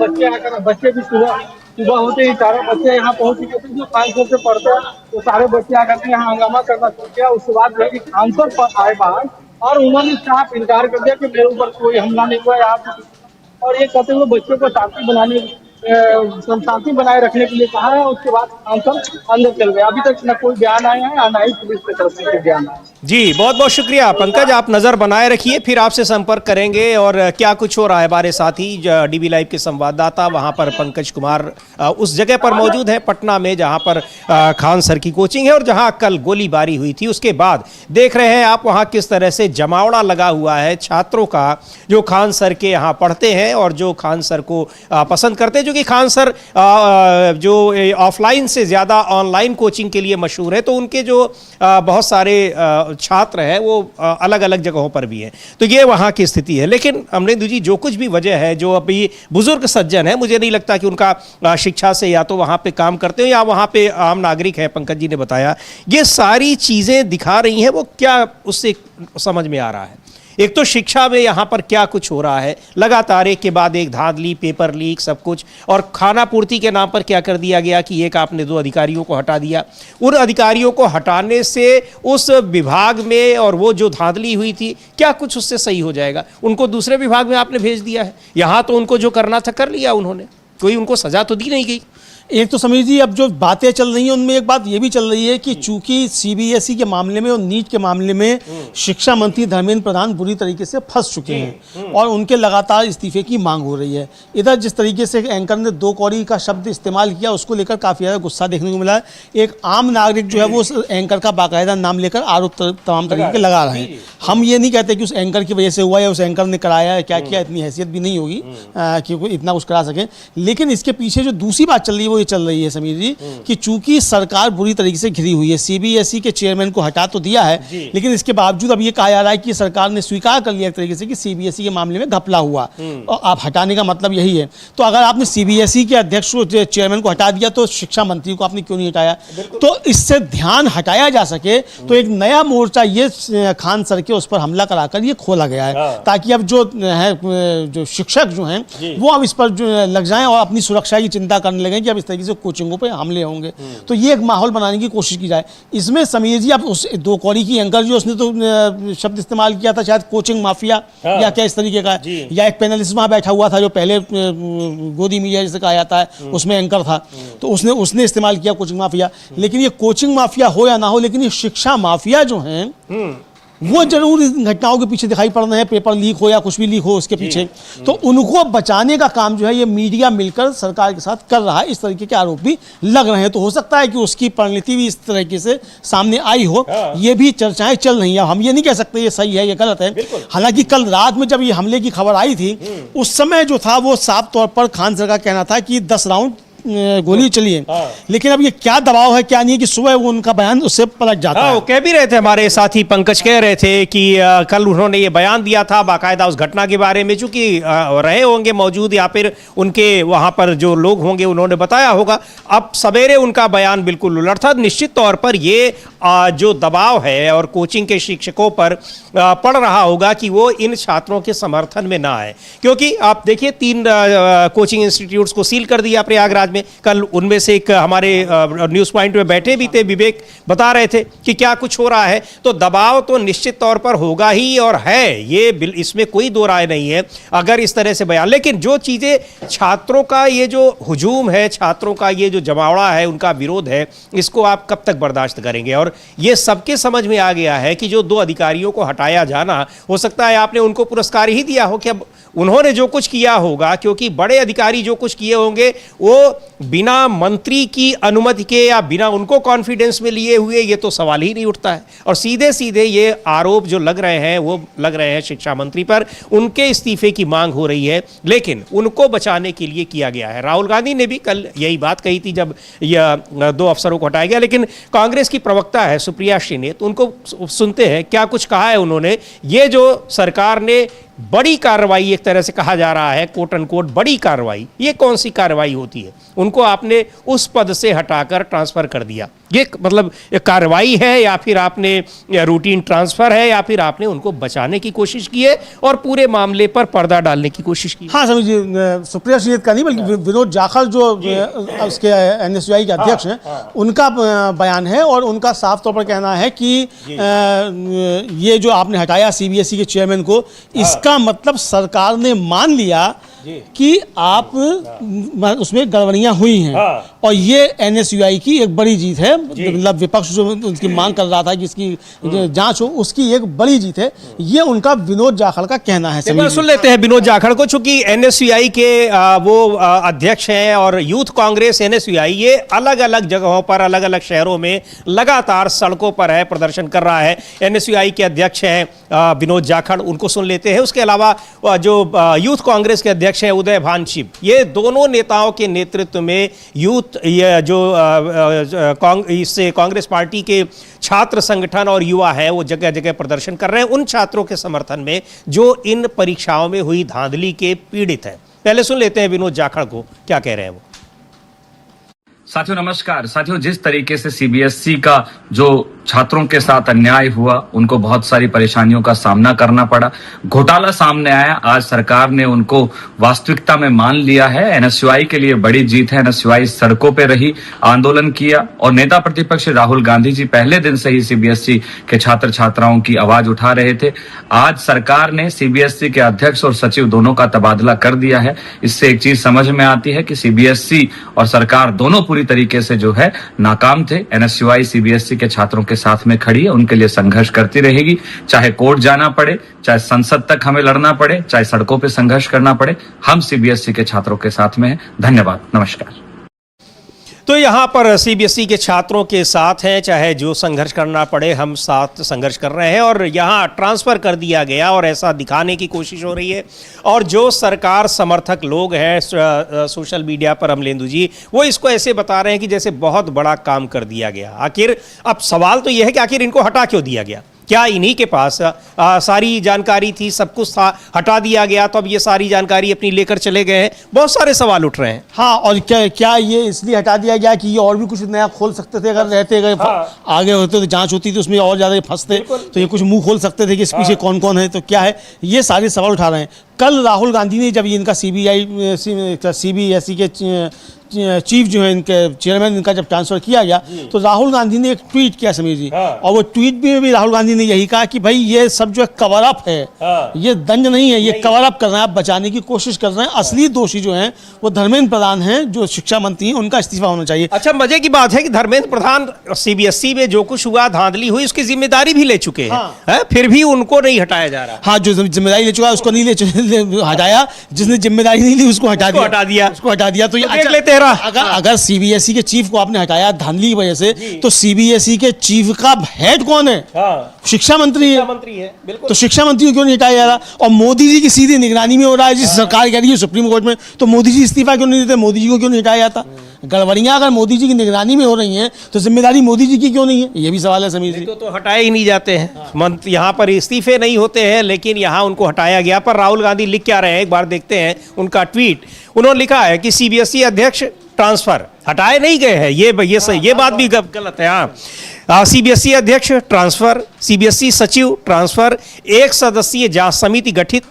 बच्चे भी सुबह होते ही चारों बच्चे यहाँ पहुंच चुके थे जो खान सर से पढ़ते हैं, तो सारे बच्चे आकर के यहाँ हंगामा करना शुरू किया। उसके बाद जो है कि खान सर पर आए बाहर और उन्होंने साफ इनकार कर दिया कि मेरे ऊपर कोई हमला नहीं हुआ यहाँ, और ये कहते हुए बच्चों को शांति बनाए रखने के लिए कहा है। उसके बाद खान सर अंदर चल गए। अभी तक न कोई बयान आया है, न ही पुलिस की तरफ से कोई बयान आया। जी, बहुत बहुत शुक्रिया पंकज, आप नज़र बनाए रखिए, फिर आपसे संपर्क करेंगे और क्या कुछ हो रहा है। हमारे साथी डीबी लाइव के संवाददाता वहां पर पंकज कुमार उस जगह पर मौजूद है पटना में जहां पर खान सर की कोचिंग है और जहां कल गोलीबारी हुई थी। उसके बाद देख रहे हैं आप वहां किस तरह से जमावड़ा लगा हुआ है छात्रों का जो खान सर के यहाँ पढ़ते हैं और जो खान सर को पसंद करते हैं, जो कि खान सर जो ऑफलाइन से ज़्यादा ऑनलाइन कोचिंग के लिए मशहूर है। तो उनके जो बहुत सारे छात्र हैं वो अलग अलग जगहों पर भी हैं। तो ये वहाँ की स्थिति है। लेकिन अमरेंदु जी, जो कुछ भी वजह है, जो अभी बुजुर्ग सज्जन है, मुझे नहीं लगता कि उनका शिक्षा से या तो वहाँ पे काम करते हो या वहाँ पे आम नागरिक है। पंकज जी ने बताया ये सारी चीज़ें दिखा रही हैं, वो क्या उससे समझ में आ रहा है? एक तो शिक्षा में यहाँ पर क्या कुछ हो रहा है, लगातार एक के बाद एक धांधली, पेपर लीक, सब कुछ, और खाना पूर्ति के नाम पर क्या कर दिया गया कि एक आपने 2 अधिकारियों को हटा दिया। उन अधिकारियों को हटाने से उस विभाग में और वो जो धांधली हुई थी, क्या कुछ उससे सही हो जाएगा? उनको दूसरे विभाग में आपने भेज दिया है, यहाँ तो उनको जो करना था कर लिया उन्होंने, कोई उनको सजा तो दी नहीं गई। एक तो समीर जी, अब जो बातें चल रही हैं उनमें एक बात ये भी चल रही है कि चूंकि सीबीएसई के मामले में और नीट के मामले में शिक्षा मंत्री धर्मेंद्र प्रधान बुरी तरीके से फंस चुके हैं और उनके लगातार इस्तीफे की मांग हो रही है। इधर जिस तरीके से एंकर ने 2 कौड़ी का शब्द इस्तेमाल किया, उसको लेकर काफ़ी ज़्यादा गुस्सा देखने को मिला है। एक आम नागरिक जो है वो उस एंकर का बाकायदा नाम लेकर आरोप तमाम तरीके के लगा रहे हैं। हम ये नहीं कहते कि उस एंकर की वजह से हुआ या उस एंकर ने कराया है, क्या किया, इतनी हैसियत भी नहीं होगी कि वो इतना कुछ करा सकें। लेकिन इसके पीछे जो दूसरी बात चल रही है वो ये चल रही है समीर जी कि चूंकि सरकार बुरी तरीके से घिरी हुई है, सीबीएसई के चेयरमैन को हटा तो दिया है, लेकिन इसके बावजूद अब ये कहा जा रहा है कि सरकार ने स्वीकार कर लिया एक तरीके से कि सीबीएसई के मामले में घपला हुआ और आप हटाने का मतलब यही है। तो अगर आपने सीबीएसई के अध्यक्ष को, चेयरमैन को हटा दिया, तो शिक्षा मंत्री को आपने क्यों नहीं हटाया? तो इससे ध्यान हटाया जा सके तो एक नया मोर्चा ये खान सर के उस पर हमला कराकर ये खोला गया है, ताकि अब जो है जो शिक्षक जो हैं वो अब इस पर लग जाएं और अपनी सुरक्षा की चिंता करने लगे कि अब इस तरीके से कोचिंगों पे हमले होंगे। तो ये एक माहौल बनाने की कोशिश की जाए। इसमें समीर जी, अब उस 2 कौड़ी की एंकर जो उसने तो शब्द इस्तेमाल किया था, शायद कोचिंग माफिया या क्या इस तरीके का, या एक पैनलिस्ट वहां बैठा हुआ था जो पहले गोदी मीडिया जिसे कहा जाता है उसमें एंकर था, तो उसने इस्तेमाल किया कोचिंग माफिया। लेकिन ये कोचिंग माफिया हो या ना हो, लेकिन ये शिक्षा माफिया जो हैं वो जरूर इन घटनाओं के पीछे दिखाई पड़ रहे हैं, पेपर लीक हो या कुछ भी लीक हो उसके पीछे। तो उनको बचाने का काम जो है ये मीडिया मिलकर सरकार के साथ कर रहा है, इस तरीके के आरोप भी लग रहे हैं। तो हो सकता है कि उसकी परिणति भी इस तरीके से सामने आई हो, ये भी चर्चाएं चल रही हैं। हम ये नहीं कह सकते ये सही है, ये गलत है। हालांकि कल रात में जब ये हमले की खबर आई थी, उस समय जो था वो साफ तौर पर खान सर का कहना था कि 10 राउंड गोली चली है। लेकिन अब ये क्या दबाव है क्या नहीं कि सुबह वो उनका बयान उससे पलट जाता है। वो कह भी रहे थे, हमारे साथी पंकज कह रहे थे कि कल उन्होंने ये बयान दिया था बाकायदा उस घटना के बारे में, चूंकि रहे होंगे मौजूद या फिर उनके वहां पर जो लोग होंगे उन्होंने बताया होगा। अब सवेरे उनका बयान बिल्कुल उलट था। निश्चित तौर पर ये जो दबाव है और कोचिंग के शिक्षकों पर पड़ रहा होगा कि वो इन छात्रों के समर्थन में ना आए, क्योंकि आप देखिए 3 कोचिंग इंस्टीट्यूट्स को सील कर दिया प्रयागराज में। कल उनमें से एक हमारे न्यूज़ पॉइंट में बैठे भी थे, विवेक बता रहे थे कि क्या कुछ हो रहा है। तो दबाव तो निश्चित तौर पर होगा ही और है, ये इसमें कोई दो राय नहीं है अगर इस तरह से बयान। लेकिन जो चीज़ें छात्रों का ये जो हुजूम है, छात्रों का ये जो जमावड़ा है, उनका विरोध है, इसको आप कब तक बर्दाश्त करेंगे? और ये सबके समझ में आ गया है कि जो 2 अधिकारियों को हटाया जाना, हो सकता है आपने उनको पुरस्कार ही दिया हो कि अब उन्होंने जो कुछ किया होगा, क्योंकि बड़े अधिकारी जो कुछ किए होंगे वो बिना मंत्री की अनुमति के या बिना उनको कॉन्फिडेंस में लिए हुए, ये तो सवाल ही नहीं उठता है। और सीधे सीधे ये आरोप जो लग रहे हैं वो लग रहे हैं शिक्षा मंत्री पर, उनके इस्तीफे की मांग हो रही है, लेकिन उनको बचाने के लिए किया गया है। राहुल गांधी ने भी कल यही बात कही थी जब यह 2 अफसरों को हटाया गया। लेकिन कांग्रेस की प्रवक्ता है सुप्रिया श्रीने, तो उनको सुनते हैं क्या कुछ कहा है उन्होंने। ये जो सरकार ने बड़ी कार्रवाई, एक तरह से कहा जा रहा है कोट अनकोट बड़ी कार्रवाई, ये कौन सी कार्रवाई होती है? उनको आपने उस पद से हटाकर ट्रांसफर कर दिया, ये मतलब कार्रवाई है या फिर आपने रूटीन ट्रांसफर है या फिर आपने उनको बचाने की कोशिश की है और पूरे मामले पर पर्दा डालने की कोशिश की? हाँ समीर जी, सुप्रिया श्रीनेत का नहीं बल्कि विनोद जाखड़ जो उसके एनएसयूआई के अध्यक्ष हैं, उनका बयान है और उनका साफ तौर पर कहना है कि ये जो आपने हटाया सीबीएसई के चेयरमैन को, इसका मतलब सरकार ने मान लिया कि आप उसमें गड़बड़ियां हुई हैं और ये एनएसयूआई की एक बड़ी जीत है। मतलब विपक्ष जो उनकी मांग कर रहा था कि इसकी जांच हो, उसकी एक बड़ी जीत है, ये उनका विनोद जाखड़ का कहना है। सुन लेते हैं विनोद जाखड़ को, चूंकि एनएसयूआई के वो अध्यक्ष हैं और यूथ कांग्रेस एनएसयूआई ये अलग अलग जगहों पर, अलग अलग शहरों में लगातार सड़कों पर है, प्रदर्शन कर रहा है। एनएसयूआई के अध्यक्ष हैं विनोद जाखड़, उनको सुन लेते हैं। उसके अलावा जो यूथ कांग्रेस के अध्यक्ष हैं उदय भान शिव, ये दोनों नेताओं के नेतृत्व में यूथ, ये जो इससे कांग्रेस पार्टी के छात्र संगठन और युवा है वो जगह जगह प्रदर्शन कर रहे हैं उन छात्रों के समर्थन में जो इन परीक्षाओं में हुई धांधली के पीड़ित हैं। पहले सुन लेते हैं विनोद जाखड़ को, क्या कह रहे हैं वो। साथियों नमस्कार। साथियों, जिस तरीके से सीबीएसई का जो छात्रों के साथ अन्याय हुआ, उनको बहुत सारी परेशानियों का सामना करना पड़ा, घोटाला सामने आया, आज सरकार ने उनको वास्तविकता में मान लिया है। एनएसयूआई के लिए बड़ी जीत है। एनएसयूआई सड़कों पे रही, आंदोलन किया और नेता प्रतिपक्ष राहुल गांधी जी पहले दिन से ही सीबीएसई के छात्र छात्राओं की आवाज उठा रहे थे। आज सरकार ने सीबीएसई के अध्यक्ष और सचिव दोनों का तबादला कर दिया है। इससे एक चीज समझ में आती है कि सीबीएसई और सरकार दोनों पूरी तरीके से जो है नाकाम थे। एनएसयूआई सीबीएसई के छात्रों के साथ में खड़ी है, उनके लिए संघर्ष करती रहेगी, चाहे कोर्ट जाना पड़े, चाहे संसद तक हमें लड़ना पड़े, चाहे सड़कों पे संघर्ष करना पड़े, हम सीबीएसई के छात्रों के साथ में हैं। धन्यवाद, नमस्कार। तो यहाँ पर सीबीएसई के छात्रों के साथ हैं, चाहे जो संघर्ष करना पड़े हम साथ संघर्ष कर रहे हैं। और यहाँ ट्रांसफ़र कर दिया गया और ऐसा दिखाने की कोशिश हो रही है। और जो सरकार समर्थक लोग हैं सोशल मीडिया पर, अमलेंदु जी, वो इसको ऐसे बता रहे हैं कि जैसे बहुत बड़ा काम कर दिया गया। आखिर अब सवाल तो ये है कि आखिर इनको हटा क्यों दिया गया? क्या इन्हीं के पास सारी जानकारी थी, सब कुछ था, हटा दिया गया तो अब ये सारी जानकारी अपनी लेकर चले गए हैं? बहुत सारे सवाल उठ रहे हैं। हाँ, और क्या ये इसलिए हटा दिया गया कि ये और भी कुछ नया खोल सकते थे? अगर रहते गए आगे होते तो जांच होती तो उसमें और ज़्यादा फंसते, तो ये कुछ मुंह खोल सकते थे कि इस पीछे कौन कौन है, तो क्या है, ये सारे सवाल उठा रहे हैं। कल राहुल गांधी ने जब इनका सीबीएसई के चीफ जो है, इनके चेयरमैन, इनका जब ट्रांसफर किया गया तो राहुल गांधी ने एक ट्वीट किया समीर जी, और वो ट्वीट में भी राहुल गांधी ने यही कहा कि भाई ये सब जो कवर अप है, ये दंड नहीं है, ये कवर अप कर रहे हैं, आप बचाने की कोशिश कर रहे हैं। असली दोषी जो हैं वो धर्मेंद्र प्रधान हैं, जो शिक्षा मंत्री हैं, उनका इस्तीफा होना चाहिए। अच्छा, मजे की बात है कि धर्मेंद्र प्रधान सीबीएसई में जो कुछ हुआ, धांधली हुई, उसकी जिम्मेदारी भी ले चुके हैं, फिर भी उनको नहीं हटाया जा रहा। हाँ, जो जिम्मेदारी ले चुका है उसको नहीं हटाया, जिसने जिम्मेदारी नहीं ली उसको हटा दिया। तो ये लेते अगर सीबीएसई के चीफ को आपने हटाया धांधली की वजह से, तो सीबीएसई के चीफ का हेड कौन है? शिक्षा मंत्री है। बिल्कुल। तो शिक्षा मंत्री को क्यों नहीं हटाया जा रहा? और मोदी जी की सीधी निगरानी में हो रहा है, जिस सरकार कह रही है सुप्रीम कोर्ट में, तो मोदी जी इस्तीफा क्यों नहीं देते? मोदी जी को क्यों नहीं हटाया जाता? गड़बड़ियां अगर मोदी जी की निगरानी में हो रही हैं तो जिम्मेदारी मोदी जी की क्यों नहीं है? ये भी सवाल है समीर जी। तो हटाए ही नहीं जाते हैं, यहाँ पर इस्तीफे नहीं होते हैं, लेकिन यहाँ उनको हटाया गया। पर राहुल गांधी लिख क्या रहे हैं, एक बार देखते हैं उनका ट्वीट। उन्होंने लिखा है कि सीबीएसई अध्यक्ष ट्रांसफर, हटाए नहीं गए हैं, ये बात भी गलत है। हाँ, सीबीएसई अध्यक्ष ट्रांसफर, सीबीएसई सचिव ट्रांसफर, 1 सदस्यीय जांच समिति गठित,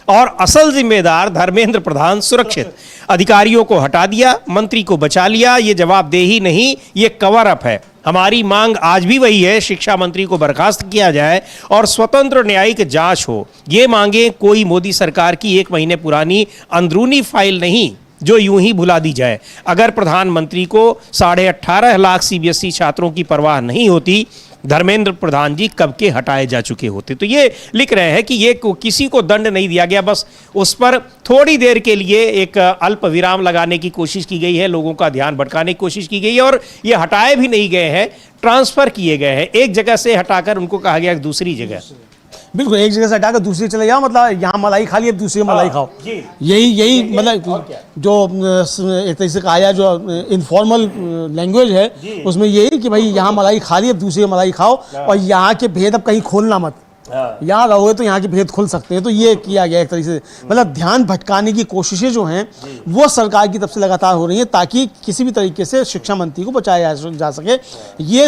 और असल जिम्मेदार धर्मेंद्र प्रधान सुरक्षित। अधिकारियों को हटा दिया, मंत्री को बचा लिया। ये जवाबदेही नहीं, ये कवर अप है। हमारी मांग आज भी वही है, शिक्षा मंत्री को बर्खास्त किया जाए और स्वतंत्र न्यायिक जांच हो। ये मांगे कोई मोदी सरकार की 1 महीने पुरानी अंदरूनी फाइल नहीं जो यूं ही भुला दी जाए। अगर प्रधानमंत्री को 18.5 लाख सीबीएसई छात्रों की परवाह नहीं होती, धर्मेंद्र प्रधान जी कब के हटाए जा चुके होते। तो ये लिख रहे हैं कि ये किसी को दंड नहीं दिया गया, बस उस पर थोड़ी देर के लिए एक अल्प विराम लगाने की कोशिश की गई है, लोगों का ध्यान भटकाने की कोशिश की गई है। और ये हटाए भी नहीं गए हैं, ट्रांसफर किए गए हैं। एक जगह से हटाकर उनको कहा गया दूसरी जगह। बिल्कुल, एक जगह से हटाकर दूसरी चले जाओ, मतलब यहाँ मलाई खा ली अब दूसरी मलाई खाओ। यही मतलब जो एक तरीके से कहा जाए जो इनफॉर्मल लैंग्वेज है उसमें यही कि भाई यहाँ मलाई खा ली अब दूसरी मलाई खाओ, और यहाँ के भेद अब कहीं खोलना मत। यहाँ रहोगे तो यहाँ के भेद खुल सकते हैं। तो ये किया गया एक तरीके से, मतलब ध्यान भटकाने की कोशिशें जो हैं वो सरकार की तरफ से लगातार हो रही हैं ताकि किसी भी तरीके से शिक्षा मंत्री को बचाया जा सके। ये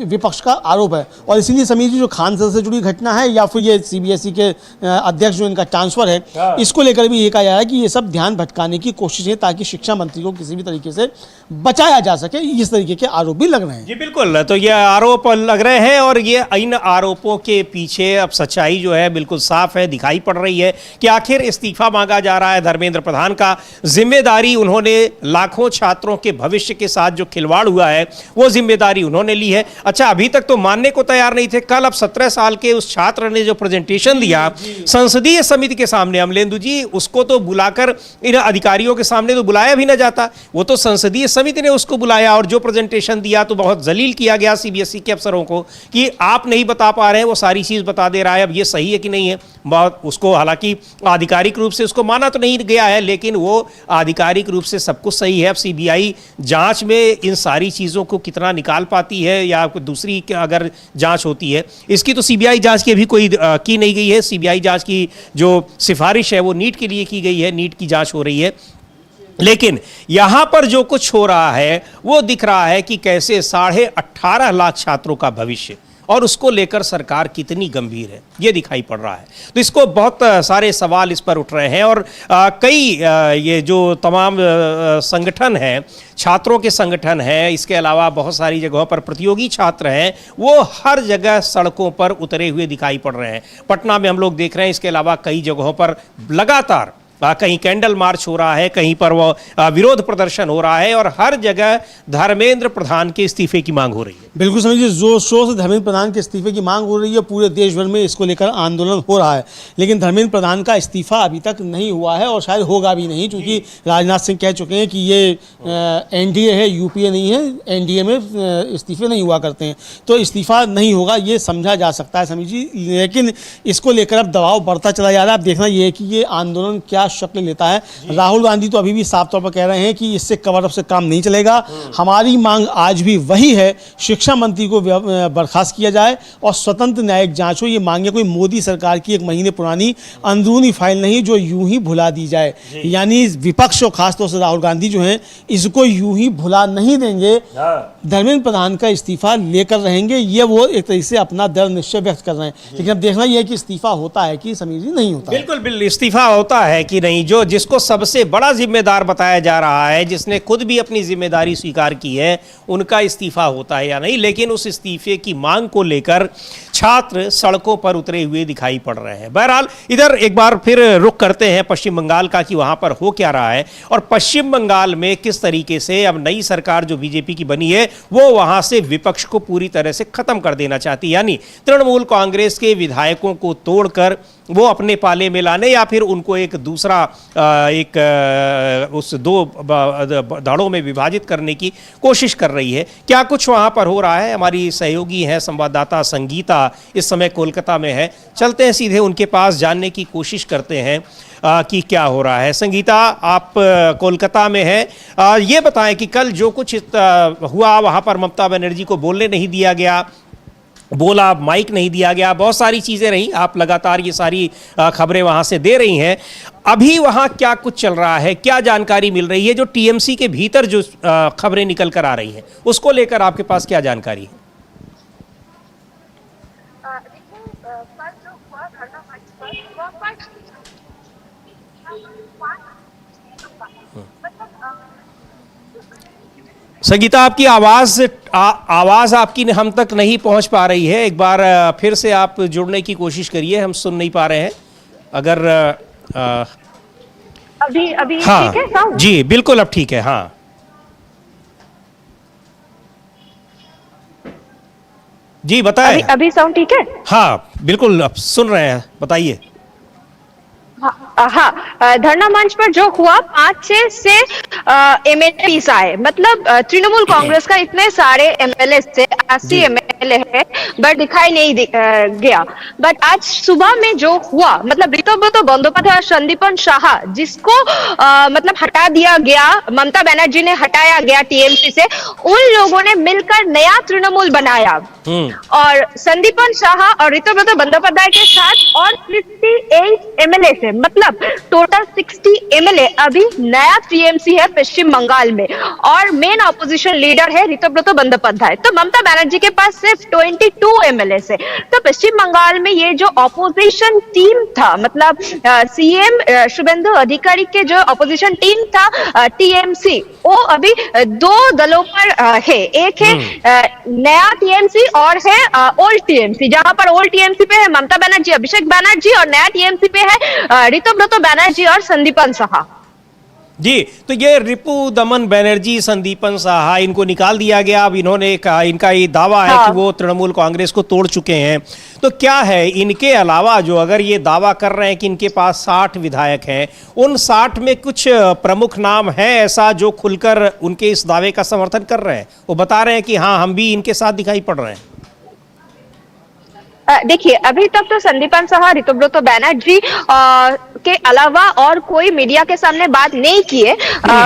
विपक्ष का आरोप है। और इसीलिए समीर जी, जो खान सर से जुड़ी घटना है या फिर ये सीबीएसई के अध्यक्ष जो इनका ट्रांसफर है, इसको लेकर भी ये कहा जा रहा है कि ये सब ध्यान भटकाने की कोशिश है ताकि शिक्षा मंत्री को किसी भी तरीके से बचाया जा सके। इस तरीके के आरोप भी लग रहे हैं। जी बिल्कुल, तो ये आरोप लग रहे हैं और ये इन आरोपों के पीछे अब सच्चाई जो है बिल्कुल साफ है, दिखाई पड़ रही है कि आखिर इस्तीफा मांगा जा रहा है धर्मेंद्र प्रधान का। जिम्मेदारी उन्होंने लाखों छात्रों के भविष्य के साथ जो खिलवाड़ हुआ है वो जिम्मेदारी उन्होंने ली है। अच्छा, अभी तक तो मानने को तैयार नहीं थे, कल अब 17 साल के उस छात्र ने जो प्रेजेंटेशन दिया संसदीय समिति के सामने, अमलेंदु जी, उसको तो बुलाकर इन अधिकारियों के सामने तो बुलाया भी ना जाता, वो तो संसदीय समिति ने उसको बुलाया और जो प्रेजेंटेशन दिया तो बहुत जलील किया गया सीबीएसई के अफसरों को कि आप नहीं बता पा रहे हैं, वो सारी चीज बता दे रहा है। अब ये सही है कि नहीं है, बहुत उसको हालांकि आधिकारिक रूप से उसको माना तो नहीं गया है, लेकिन वो आधिकारिक रूप से सब कुछ सही है। अब सीबीआई जांच में इन सारी चीजों को कितना निकाल पाती है या दूसरी अगर जांच होती है, इसकी तो सीबीआई जांच की अभी कोई की नहीं गई है। सीबीआई जांच की जो सिफारिश है वो नीट के लिए की गई है, नीट की जांच हो रही है। लेकिन यहां पर जो कुछ हो रहा है वो दिख रहा है कि कैसे 18.5 लाख छात्रों का भविष्य और उसको लेकर सरकार कितनी गंभीर है, ये दिखाई पड़ रहा है। तो इसको बहुत सारे सवाल इस पर उठ रहे हैं और कई ये जो तमाम संगठन हैं, छात्रों के संगठन हैं, इसके अलावा बहुत सारी जगहों पर प्रतियोगी छात्र हैं, वो हर जगह सड़कों पर उतरे हुए दिखाई पड़ रहे हैं। पटना में हम लोग देख रहे हैं, इसके अलावा कई जगहों पर लगातार कहीं कैंडल मार्च हो रहा है, कहीं पर वो विरोध प्रदर्शन हो रहा है और हर जगह धर्मेंद्र प्रधान के इस्तीफे की मांग हो रही है। बिल्कुल समझिए, जोर शोर से धर्मेंद्र प्रधान के इस्तीफे की मांग हो रही है, पूरे देश भर में इसको लेकर आंदोलन हो रहा है। लेकिन धर्मेंद्र प्रधान का इस्तीफा अभी तक नहीं हुआ है और शायद होगा भी नहीं, क्योंकि राजनाथ सिंह कह चुके हैं कि ये एनडीए है, यूपीए नहीं है, एनडीए में इस्तीफे नहीं हुआ करते हैं, तो इस्तीफा नहीं होगा, ये समझा जा सकता है समीर जी। लेकिन इसको लेकर अब दबाव बढ़ता चला जा रहा है। अब देखना ये है कि ये आंदोलन क्या शक्ल लेता है। राहुल गांधी तो अभी भी साफ तौर पर कह रहे हैं कि इससे कवर अप से काम नहीं चलेगा। हमारी मांग आज भी वही है, शिक्षा मंत्री को बर्खास्त किया जाए और स्वतंत्र न्यायिक जांच हो। ये मांगे कोई मोदी सरकार की 1 महीने पुरानी अंदरूनी फाइल नहीं जो यूं ही भुला दी जाए। यानी विपक्ष और खासतौर से राहुल गांधी जो हैं इसको यूं ही भुला नहीं देंगे, धर्मेंद्र प्रधान का इस्तीफा लेकर रहेंगे। ये वो एक तरीके से अपना दृढ़ निश्चय व्यक्त कर रहे हैं। लेकिन अब देखना यह है कि इस्तीफा होता है कि समीर जी नहीं होता। बिल्कुल इस्तीफा होता है कि नहीं, जो जिसको सबसे बड़ा जिम्मेदार बताया जा रहा है, जिसने खुद भी अपनी जिम्मेदारी स्वीकार की है, उनका इस्तीफा होता है या नहीं। लेकिन उस इस्तीफे की मांग को लेकर छात्र सड़कों पर उतरे हुए दिखाई पड़ रहे हैं। बहरहाल इधर एक बार फिर रुख करते हैं पश्चिम बंगाल का कि वहां पर हो क्या रहा है और पश्चिम बंगाल में किस तरीके से अब नई सरकार जो बीजेपी की बनी है वो वहां से विपक्ष को पूरी तरह से खत्म कर देना चाहती है। यानी तृणमूल कांग्रेस के विधायकों को तोड़कर वो अपने पाले में लाने या फिर उनको एक दूसरा उस 2 धड़ों में विभाजित करने की कोशिश कर रही है। क्या कुछ वहां पर हो रहा है, हमारी सहयोगी है संवाददाता संगीता इस समय कोलकाता में है, चलते हैं सीधे उनके पास, जानने की कोशिश करते हैं कि क्या हो रहा है। संगीता, आप कोलकाता में हैं, ये बताएं कि कल जो कुछ हुआ वहां पर ममता बनर्जी को बोलने नहीं दिया गया, बोला माइक नहीं दिया गया, बहुत सारी चीज़ें रही, आप लगातार ये सारी खबरें वहाँ से दे रही हैं। अभी वहाँ क्या कुछ चल रहा है, क्या जानकारी मिल रही है, जो टीएमसी के भीतर जो खबरें निकल कर आ रही हैं उसको लेकर आपके पास क्या जानकारी है? संगीता, आपकी आवाज आपकी हम तक नहीं पहुंच पा रही है। एक बार फिर से आप जुड़ने की कोशिश करिए, हम सुन नहीं पा रहे हैं। अगर अभी हाँ, ठीक है साउंड? जी बिल्कुल अब ठीक है। हाँ जी बताएं। अभी साउंड ठीक है? हाँ बिल्कुल, अब सुन रहे हैं, बताइए। हाँ, धरना मंच पर जो हुआ 5-6 से एमएलए आए, मतलब तृणमूल कांग्रेस का इतने सारे एमएलए से 80 एमएलए है बट दिखाई नहीं गया। बट आज सुबह में जो हुआ, मतलब ऋतुव्रत बंदोपाध्याय और संदीपन शाह जिसको मतलब हटा दिया गया, ममता बनर्जी ने हटाया गया टीएमसी से, उन लोगों ने मिलकर नया तृणमूल बनाया और संदीपन शाह और ऋतुव्रत बंदोपाध्याय के साथ और 58 एमएलए से, मतलब टोटल 60 एमएलए अभी नया टीएमसी है पश्चिम बंगाल में और मेन ऑपोजिशन लीडर है ऋतुव्रत बंदोपाध्याय। तो ममता बनर्जी के पास सिर्फ 22 एमएलए से। तो पश्चिम बंगाल में ये जो ऑपोजिशन टीम था, मतलब सीएम शुभेंदु अधिकारी के जो ऑपोजिशन टीम था टीएमसी, वो अभी दो दलों पर है। एक है नया टीएमसी और है ओल्ड टीएमसी, जहां पर ओल्ड टीएमसी पे है ममता बनर्जी, अभिषेक बनर्जी और नया टीएमसी पे है ऋतुव्रत बनर्जी और संदीपन शाह। जी, तो ये रिपु दमन बनर्जी, संदीपन शाह, इनको निकाल दिया गया। अब इन्होंने कहा, इनका ये दावा है कि वो तृणमूल कांग्रेस को तोड़ चुके हैं। तो क्या है इनके अलावा, जो अगर ये दावा कर रहे हैं कि इनके पास 60 विधायक हैं, उन 60 में कुछ प्रमुख नाम है ऐसा जो खुलकर उनके इस दावे का समर्थन कर रहे हैं? वो बता रहे हैं कि हाँ, हम भी इनके साथ दिखाई पड़ रहे हैं। देखिए, अभी तक तो संदीपन शाह, ऋतुव्रत बनर्जी के अलावा और कोई मीडिया के सामने बात नहीं की है।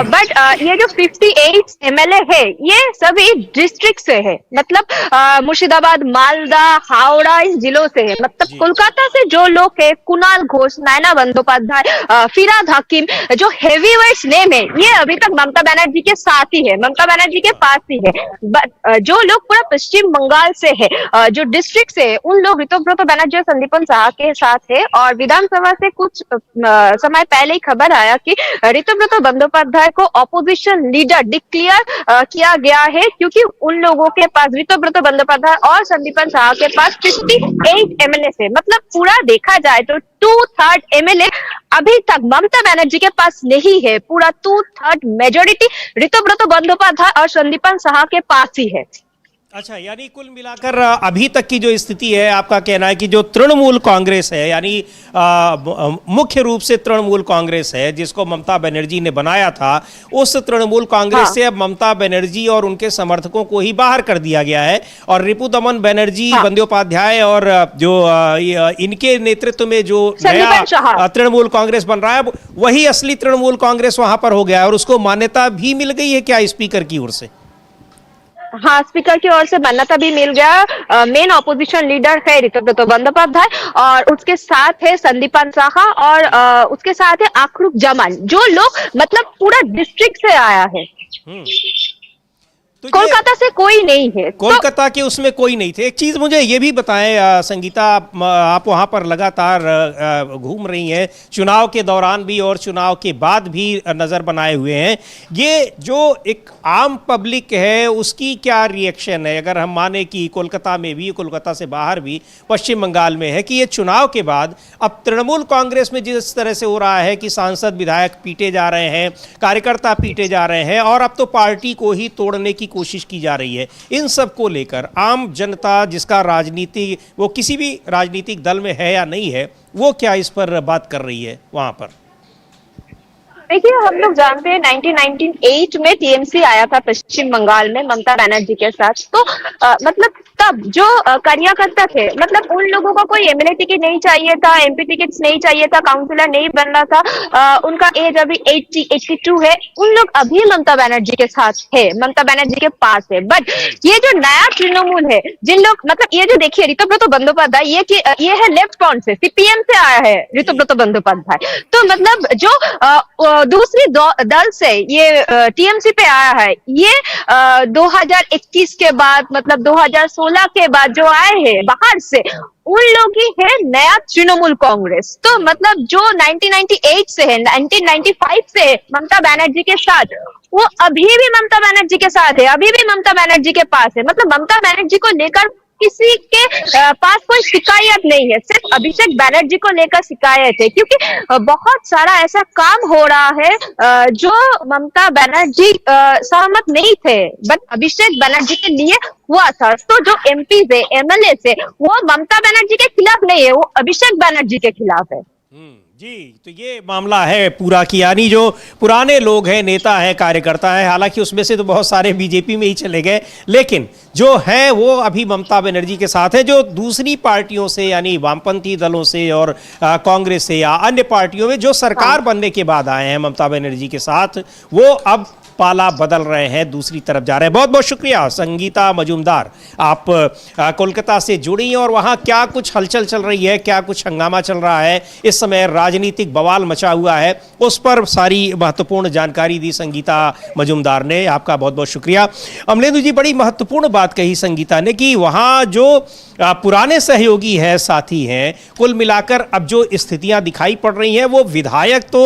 बट ये जो 58 एमएलए है, ये सभी डिस्ट्रिक्ट से है, मतलब मुर्शिदाबाद, मालदा, हावड़ा इन जिलों से है। मतलब कोलकाता से जो लोग है, कुणाल घोष, नयना बंदोपाध्याय, फिराद हकीम, जो हेवीवेट्स नेम है, ये अभी तक ममता बनर्जी के साथ ही है, ममता बनर्जी के पास ही है। बट जो लोग पूरा पश्चिम बंगाल से है, जो डिस्ट्रिक्ट से है, उन लोग ऋतुव्रत बनर्जी और संदीपन शाह के साथ है। और विधानसभा से कुछ समय पहले ही खबर आया कि ऋतुव्रत बंदोपाध्याय को ऑपोजिशन लीडर डिक्लेयर किया गया है, क्योंकि उन लोगों के पास, ऋतुव्रत बंदोपाध्याय और संदीपन शाह के पास 58 एमएलए से, मतलब पूरा देखा जाए तो 2/3 एमएलए अभी तक ममता बनर्जी के पास नहीं है। पूरा 2/3 मेजोरिटी ऋतुव्रत बंदोपाध्याय और संदीपन शाह के पास ही है। अच्छा, यानी कुल मिलाकर अभी तक की जो स्थिति है, आपका कहना है कि जो तृणमूल कांग्रेस है, यानी मुख्य रूप से तृणमूल कांग्रेस है जिसको ममता बनर्जी ने बनाया था, उस तृणमूल कांग्रेस से अब ममता बनर्जी और उनके समर्थकों को ही बाहर कर दिया गया है और रिपु दमन बनर्जी, बंदोपाध्याय और जो इनके नेतृत्व में जो नया तृणमूल कांग्रेस बन रहा है, वही असली तृणमूल कांग्रेस वहां पर हो गया है और उसको मान्यता भी मिल गई है क्या स्पीकर की ओर से? हाँ, स्पीकर की ओर से मान्यता भी मिल गया। मेन ऑपोजिशन लीडर है ऋतुव्रत बंदोपाध्याय और उसके साथ है संदीपन शाह और उसके साथ है आखरुक जमान, जो लोग मतलब पूरा डिस्ट्रिक्ट से आया है। तो कोलकाता से कोई नहीं है, कोलकाता के उसमें कोई नहीं थे। एक चीज मुझे ये भी बताएं संगीता, आप वहां पर लगातार घूम रही हैं, चुनाव के दौरान भी और चुनाव के बाद भी नजर बनाए हुए हैं। ये जो एक आम पब्लिक है उसकी क्या रिएक्शन है, अगर हम माने कि कोलकाता में भी, कोलकाता से बाहर भी, पश्चिम बंगाल में है, कि ये चुनाव के बाद अब तृणमूल कांग्रेस में जिस तरह से हो रहा है कि सांसद विधायक पीटे जा रहे हैं, कार्यकर्ता पीटे जा रहे हैं और अब तो पार्टी को ही तोड़ने की कोशिश की जा रही है, इन सब को लेकर आम जनता जिसका राजनीति, वो किसी भी राजनीतिक दल में है या नहीं है, वो क्या इस पर बात कर रही है वहां पर? देखिए, हम लोग जानते हैं 1998 में टीएमसी आया था पश्चिम बंगाल में ममता बनर्जी के साथ। तो मतलब तब जो कार्यकर्ता थे, मतलब उन लोगों को कोई एमएलए टिकट नहीं चाहिए था, एमपी टिकट नहीं चाहिए था, काउंसिलर नहीं बनना था, उनका एज अभी 82 है, उन लोग अभी ममता बनर्जी के साथ है, ममता बनर्जी के पास है। बट ये जो नया तृणमूल है, जिन लोग, मतलब ये जो देखिए ऋतुव्रत बंदोपाध्याय, ये है लेफ्ट फ्रंट से, सीपीएम से आया है ऋतुव्रत बंदोपाध्याय। तो मतलब जो दूसरी दल से ये टीएमसी पे आया है, ये 2021 के बाद मतलब 2016 के बाद जो आए हैं बाहर से, उन लोग ही है नया तृणमूल कांग्रेस। तो मतलब जो 1998 से है, 1995 से है ममता बनर्जी के साथ, वो अभी भी ममता बनर्जी के साथ है, अभी भी ममता बनर्जी के पास है। मतलब ममता बनर्जी को लेकर किसी के पास कोई शिकायत नहीं है, सिर्फ अभिषेक बनर्जी को लेकर शिकायत है, क्योंकि बहुत सारा ऐसा काम हो रहा है जो ममता बनर्जी सहमत नहीं थे, बट अभिषेक बनर्जी के लिए हुआ था। तो जो एमपी है, एमएलए है, वो ममता बनर्जी के खिलाफ नहीं है, वो अभिषेक बनर्जी के खिलाफ है। जी, तो ये मामला है पूरा कि यानी जो पुराने लोग हैं, नेता हैं, कार्यकर्ता हैं, हालांकि उसमें से तो बहुत सारे बीजेपी में ही चले गए, लेकिन जो हैं वो अभी ममता बनर्जी के साथ है। जो दूसरी पार्टियों से यानी वामपंथी दलों से और कांग्रेस से या अन्य पार्टियों में जो सरकार बनने के बाद आए हैं ममता बनर्जी के साथ, वो अब पाला बदल रहे हैं, दूसरी तरफ जा रहे हैं। बहुत बहुत शुक्रिया संगीता मजूमदार, आप कोलकाता से जुड़ी और वहाँ क्या कुछ हलचल चल रही है, क्या कुछ हंगामा चल रहा है, इस समय राजनीतिक बवाल मचा हुआ है, उस पर सारी महत्वपूर्ण जानकारी दी संगीता मजूमदार ने। आपका बहुत बहुत शुक्रिया। अमलेंदु जी, बड़ी महत्वपूर्ण बात कही संगीता ने कि वहाँ जो पुराने सहयोगी हैं, साथी हैं, कुल मिलाकर अब जो स्थितियां दिखाई पड़ रही हैं वो विधायक तो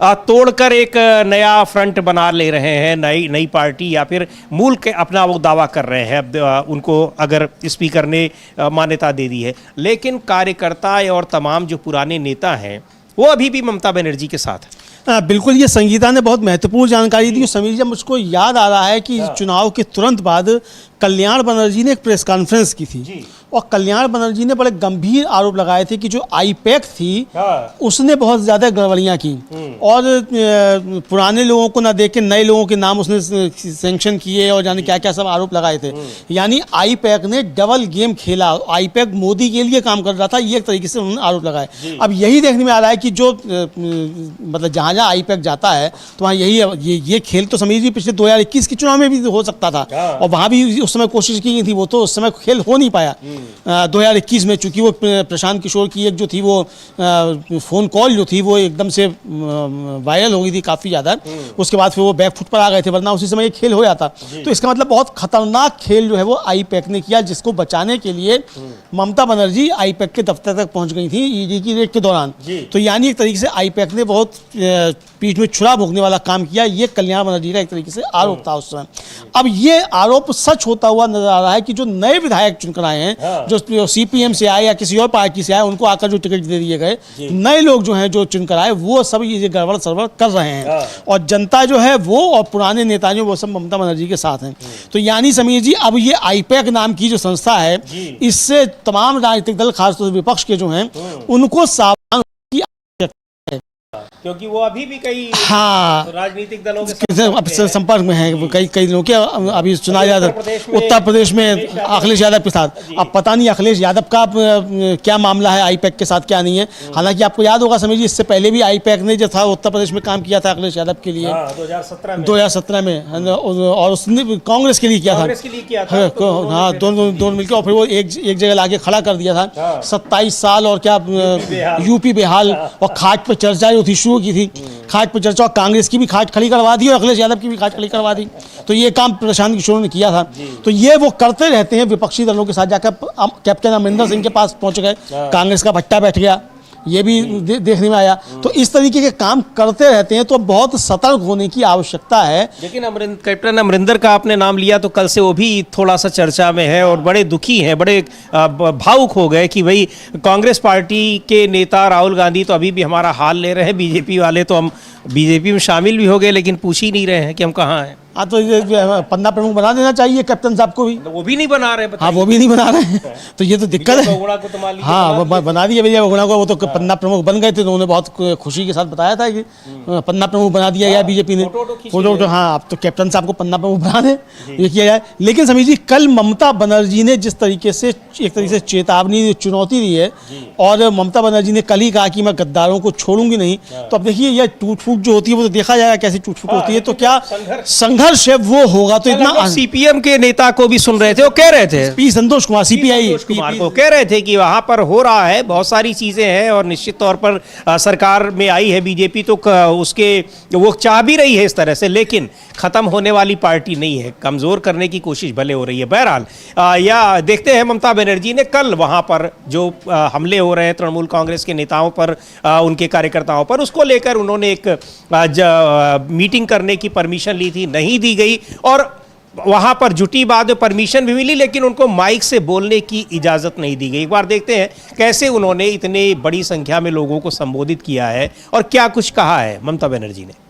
तोड़कर एक नया फ्रंट बना ले रहे हैं, नई पार्टी या फिर मूल के अपना वो दावा कर रहे हैं। अब उनको अगर स्पीकर ने मान्यता दे दी है, लेकिन कार्यकर्ता और तमाम जो पुराने नेता हैं वो अभी भी ममता बनर्जी के साथ है। बिल्कुल, ये संगीता ने बहुत महत्वपूर्ण जानकारी दी। समीर जी, मुझको याद आ रहा है कि चुनाव के तुरंत बाद कल्याण बनर्जी ने एक प्रेस कॉन्फ्रेंस की थी और कल्याण बनर्जी ने बड़े गंभीर आरोप लगाए थे कि जो आईपैक थी उसने बहुत ज़्यादा गड़बड़ियाँ की और पुराने लोगों को ना देख के नए लोगों के नाम उसने सैंक्शन किए और जाने क्या क्या सब आरोप लगाए थे। यानी आईपैक ने डबल गेम खेला, आईपैक मोदी के लिए काम कर रहा था, ये एक तरीके से उन्होंने आरोप लगाए। अब यही देखने में आ रहा है कि जो मतलब जहाँ जहाँ आईपैक जाता है तो वहाँ यही ये खेल तो समीर जी पिछले 2021 के चुनाव में भी हो सकता था और वहाँ भी उस समय कोशिश की गई थी, वो तो उस समय खेल हो नहीं पाया 2021 में, चूंकि वो प्रशांत किशोर की एक जो थी वो फ़ोन कॉल जो थी वो एकदम से वायरल हो गई थी काफ़ी ज़्यादा। उसके बाद फिर वो बैकफुट पर आ गए थे, वरना उसी समय ये खेल हो जाता। तो इसका मतलब बहुत खतरनाक खेल जो है वो आईपैक ने किया, जिसको बचाने के लिए ममता बनर्जी आईपैक के दफ्तर तक पहुंच गई थी ईडी की रेड के दौरान। तो यानी एक तरीके से आईपैक ने बहुत पीठ में छुरा भोगने वाला काम किया, ये कल्याण बनर्जी का एक तरीके से आरोप था उस समय। अब ये आरोप सच होता हुआ नजर आ रहा है कि जो नए विधायक चुनकर आए हैं, जो सीपीएम से आए या किसी और पार्टी से आए, उनको आकर जो टिकट दे दिए गए, नए लोग जो हैं जो चुनकर आए वो सब ये गड़बड़ सरबड़ कर रहे हैं और जनता जो है वो और पुराने नेता जो वो सब ममता बनर्जी के साथ हैं। तो यानी समीर जी, अब ये आईपैक नाम की जो संस्था है, इससे तमाम राजनीतिक दल, खासतौर से विपक्ष के जो हैं, उनको सावधान, क्योंकि वो अभी भी कई राजनीतिक दलों के संपर्क में हैं, कई लोगों के। अभी सुना जा रहा उत्तर प्रदेश में अखिलेश यादव के साथ, अब पता नहीं अखिलेश यादव का क्या मामला है आईपैक के साथ, क्या नहीं है। हालांकि आपको याद होगा समीर जी, इससे पहले भी आईपैक ने जो था उत्तर प्रदेश में काम किया था अखिलेश यादव के लिए 2017 में और उसने कांग्रेस के लिए किया था। हाँ, दोनों मिलकर, और फिर वो एक जगह लाके खड़ा कर दिया था। 27 साल और क्या यूपी बेहाल और खाट पर चर्चा जो थी शुरू की थी, खाट पर चर्चा, कांग्रेस की भी खाट खड़ी करवा दी और अखिलेश यादव की भी खाट खड़ी करवा दी। तो ये काम प्रशांत किशोर ने किया था। तो ये वो करते रहते हैं विपक्षी दलों के साथ जाकर। कैप्टन अमरिंदर सिंह के पास पहुंच गए, कांग्रेस का भट्टा बैठ गया, ये भी देखने में आया। तो इस तरीके के काम करते रहते हैं, तो बहुत सतर्क होने की आवश्यकता है। लेकिन कैप्टन अमरिंदर का आपने नाम लिया तो कल से वो भी थोड़ा सा चर्चा में है और बड़े दुखी हैं, बड़े भावुक हो गए कि भाई कांग्रेस पार्टी के नेता राहुल गांधी तो अभी भी हमारा हाल ले रहे हैं, बीजेपी वाले तो हम बीजेपी में शामिल भी हो गए लेकिन पूछ ही नहीं रहे हैं कि हम कहाँ हैं। हाँ, तो ये पन्ना प्रमुख बना देना चाहिए कैप्टन साहब को भी। वो भी नहीं बना रहे। हाँ, वो भी नहीं बना रहे हैं, तो ये तो दिक्कत है। हाँ, बना दिया भैया बगुणा को, वो तो पन्ना प्रमुख बन गए थे, तो उन्होंने बहुत खुशी के साथ बताया था कि पन्ना प्रमुख बना दिया गया बीजेपी ने। फोटो हाँ, अब तो कैप्टन साहब को पन्ना प्रमुख बना दे, ये किया जाए। लेकिन समीर जी, कल ममता बनर्जी ने जिस तरीके से एक तरीके से चेतावनी, चुनौती दी है और ममता बनर्जी ने कल ही कहा कि मैं गद्दारों को छोड़ूंगी नहीं, तो अब देखिए यह टूट फूट फूट जो होती है वो तो देखा जाएगा कैसी टूट फूट होती है, तो क्या संघर्ष है वो होगा। तो इतना सीपीएम के नेता को भी सुन रहे थे, वो कह रहे थे, पी संतोष कुमार सीपीआई कुमार को कह रहे थे कि वहां पर हो रहा है, बहुत सारी चीजें हैं और निश्चित तौर पर सरकार में आई है बीजेपी तो उसके वो चाह भी रही है इस तरह से, लेकिन खत्म होने वाली पार्टी नहीं है, कमजोर करने की कोशिश भले हो रही है। बहरहाल या देखते हैं ममता बनर्जी ने कल वहां पर जो हमले हो रहे हैं तृणमूल कांग्रेस के नेताओं पर, उनके कार्यकर्ताओं पर, उसको लेकर उन्होंने एक मीटिंग करने की परमिशन ली थी, नहीं दी गई और वहां पर जुटी बाद में परमिशन भी मिली लेकिन उनको माइक से बोलने की इजाजत नहीं दी गई। एक बार देखते हैं कैसे उन्होंने इतने बड़ी संख्या में लोगों को संबोधित किया है और क्या कुछ कहा है ममता बनर्जी ने।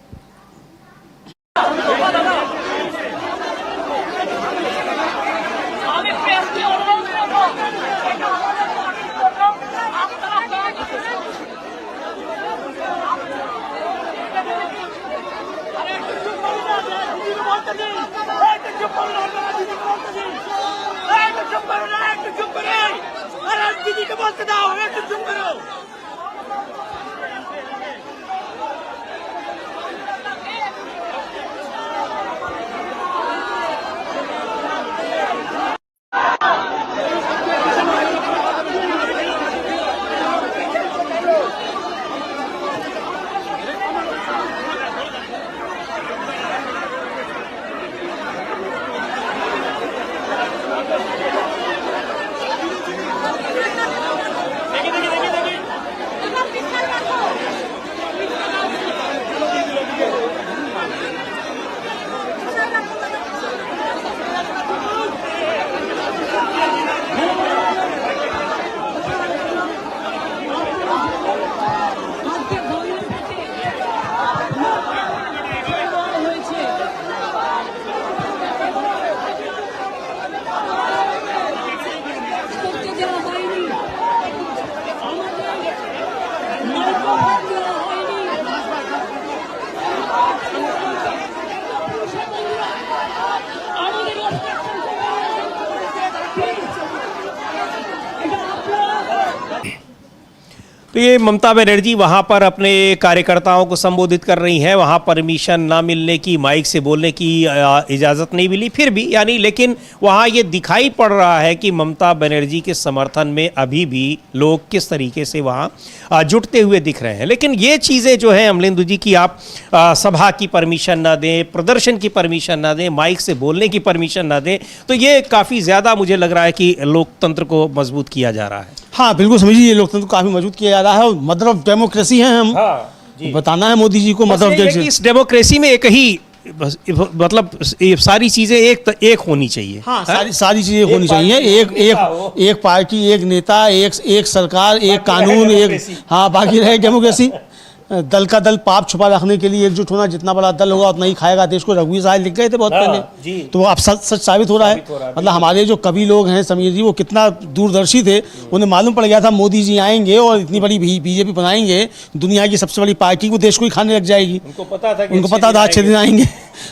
तो ये ममता बनर्जी वहाँ पर अपने कार्यकर्ताओं को संबोधित कर रही हैं, वहाँ परमिशन ना मिलने की, माइक से बोलने की इजाज़त नहीं मिली फिर भी, यानी लेकिन वहाँ ये दिखाई पड़ रहा है कि ममता बनर्जी के समर्थन में अभी भी लोग किस तरीके से वहाँ जुटते हुए दिख रहे हैं। लेकिन ये चीज़ें जो है अमलेंदु जी की आप सभा की परमिशन ना दें, प्रदर्शन की परमिशन ना दें, माइक से बोलने की परमिशन ना दें, तो ये काफ़ी ज़्यादा मुझे लग रहा है कि लोकतंत्र को मजबूत किया जा रहा है। हाँ बिल्कुल समझिए, ये लोकतंत्र को काफी मजबूत किया जा रहा है और मदर ऑफ डेमोक्रेसी है हम। बताना है मोदी जी को मदर ऑफ डेमोक्रेसी। इस डेमोक्रेसी में एक ही मतलब सारी चीजें एक होनी चाहिए। हाँ सारी चीजें होनी चाहिए, एक पार्टी, एक नेता, एक सरकार, एक कानून, एक हाँ बाकी रहे डेमोक्रेसी। दल का दल पाप छुपा रखने के लिए एकजुट होना, जितना बड़ा दल होगा उतना ही खाएगा देश को, रघुवीर साहब लिख गए थे बहुत पहले, तो अब सच साबित हो रहा है। मतलब हमारे जो कवि लोग हैं समीर जी, वो कितना दूरदर्शी थे, उन्हें मालूम पड़ गया था मोदी जी आएंगे और इतनी बड़ी बीजेपी बनाएंगे, दुनिया की सबसे बड़ी पार्टी को देश को ही खाने लग जाएगी। उनको पता था अच्छे दिन आएंगे।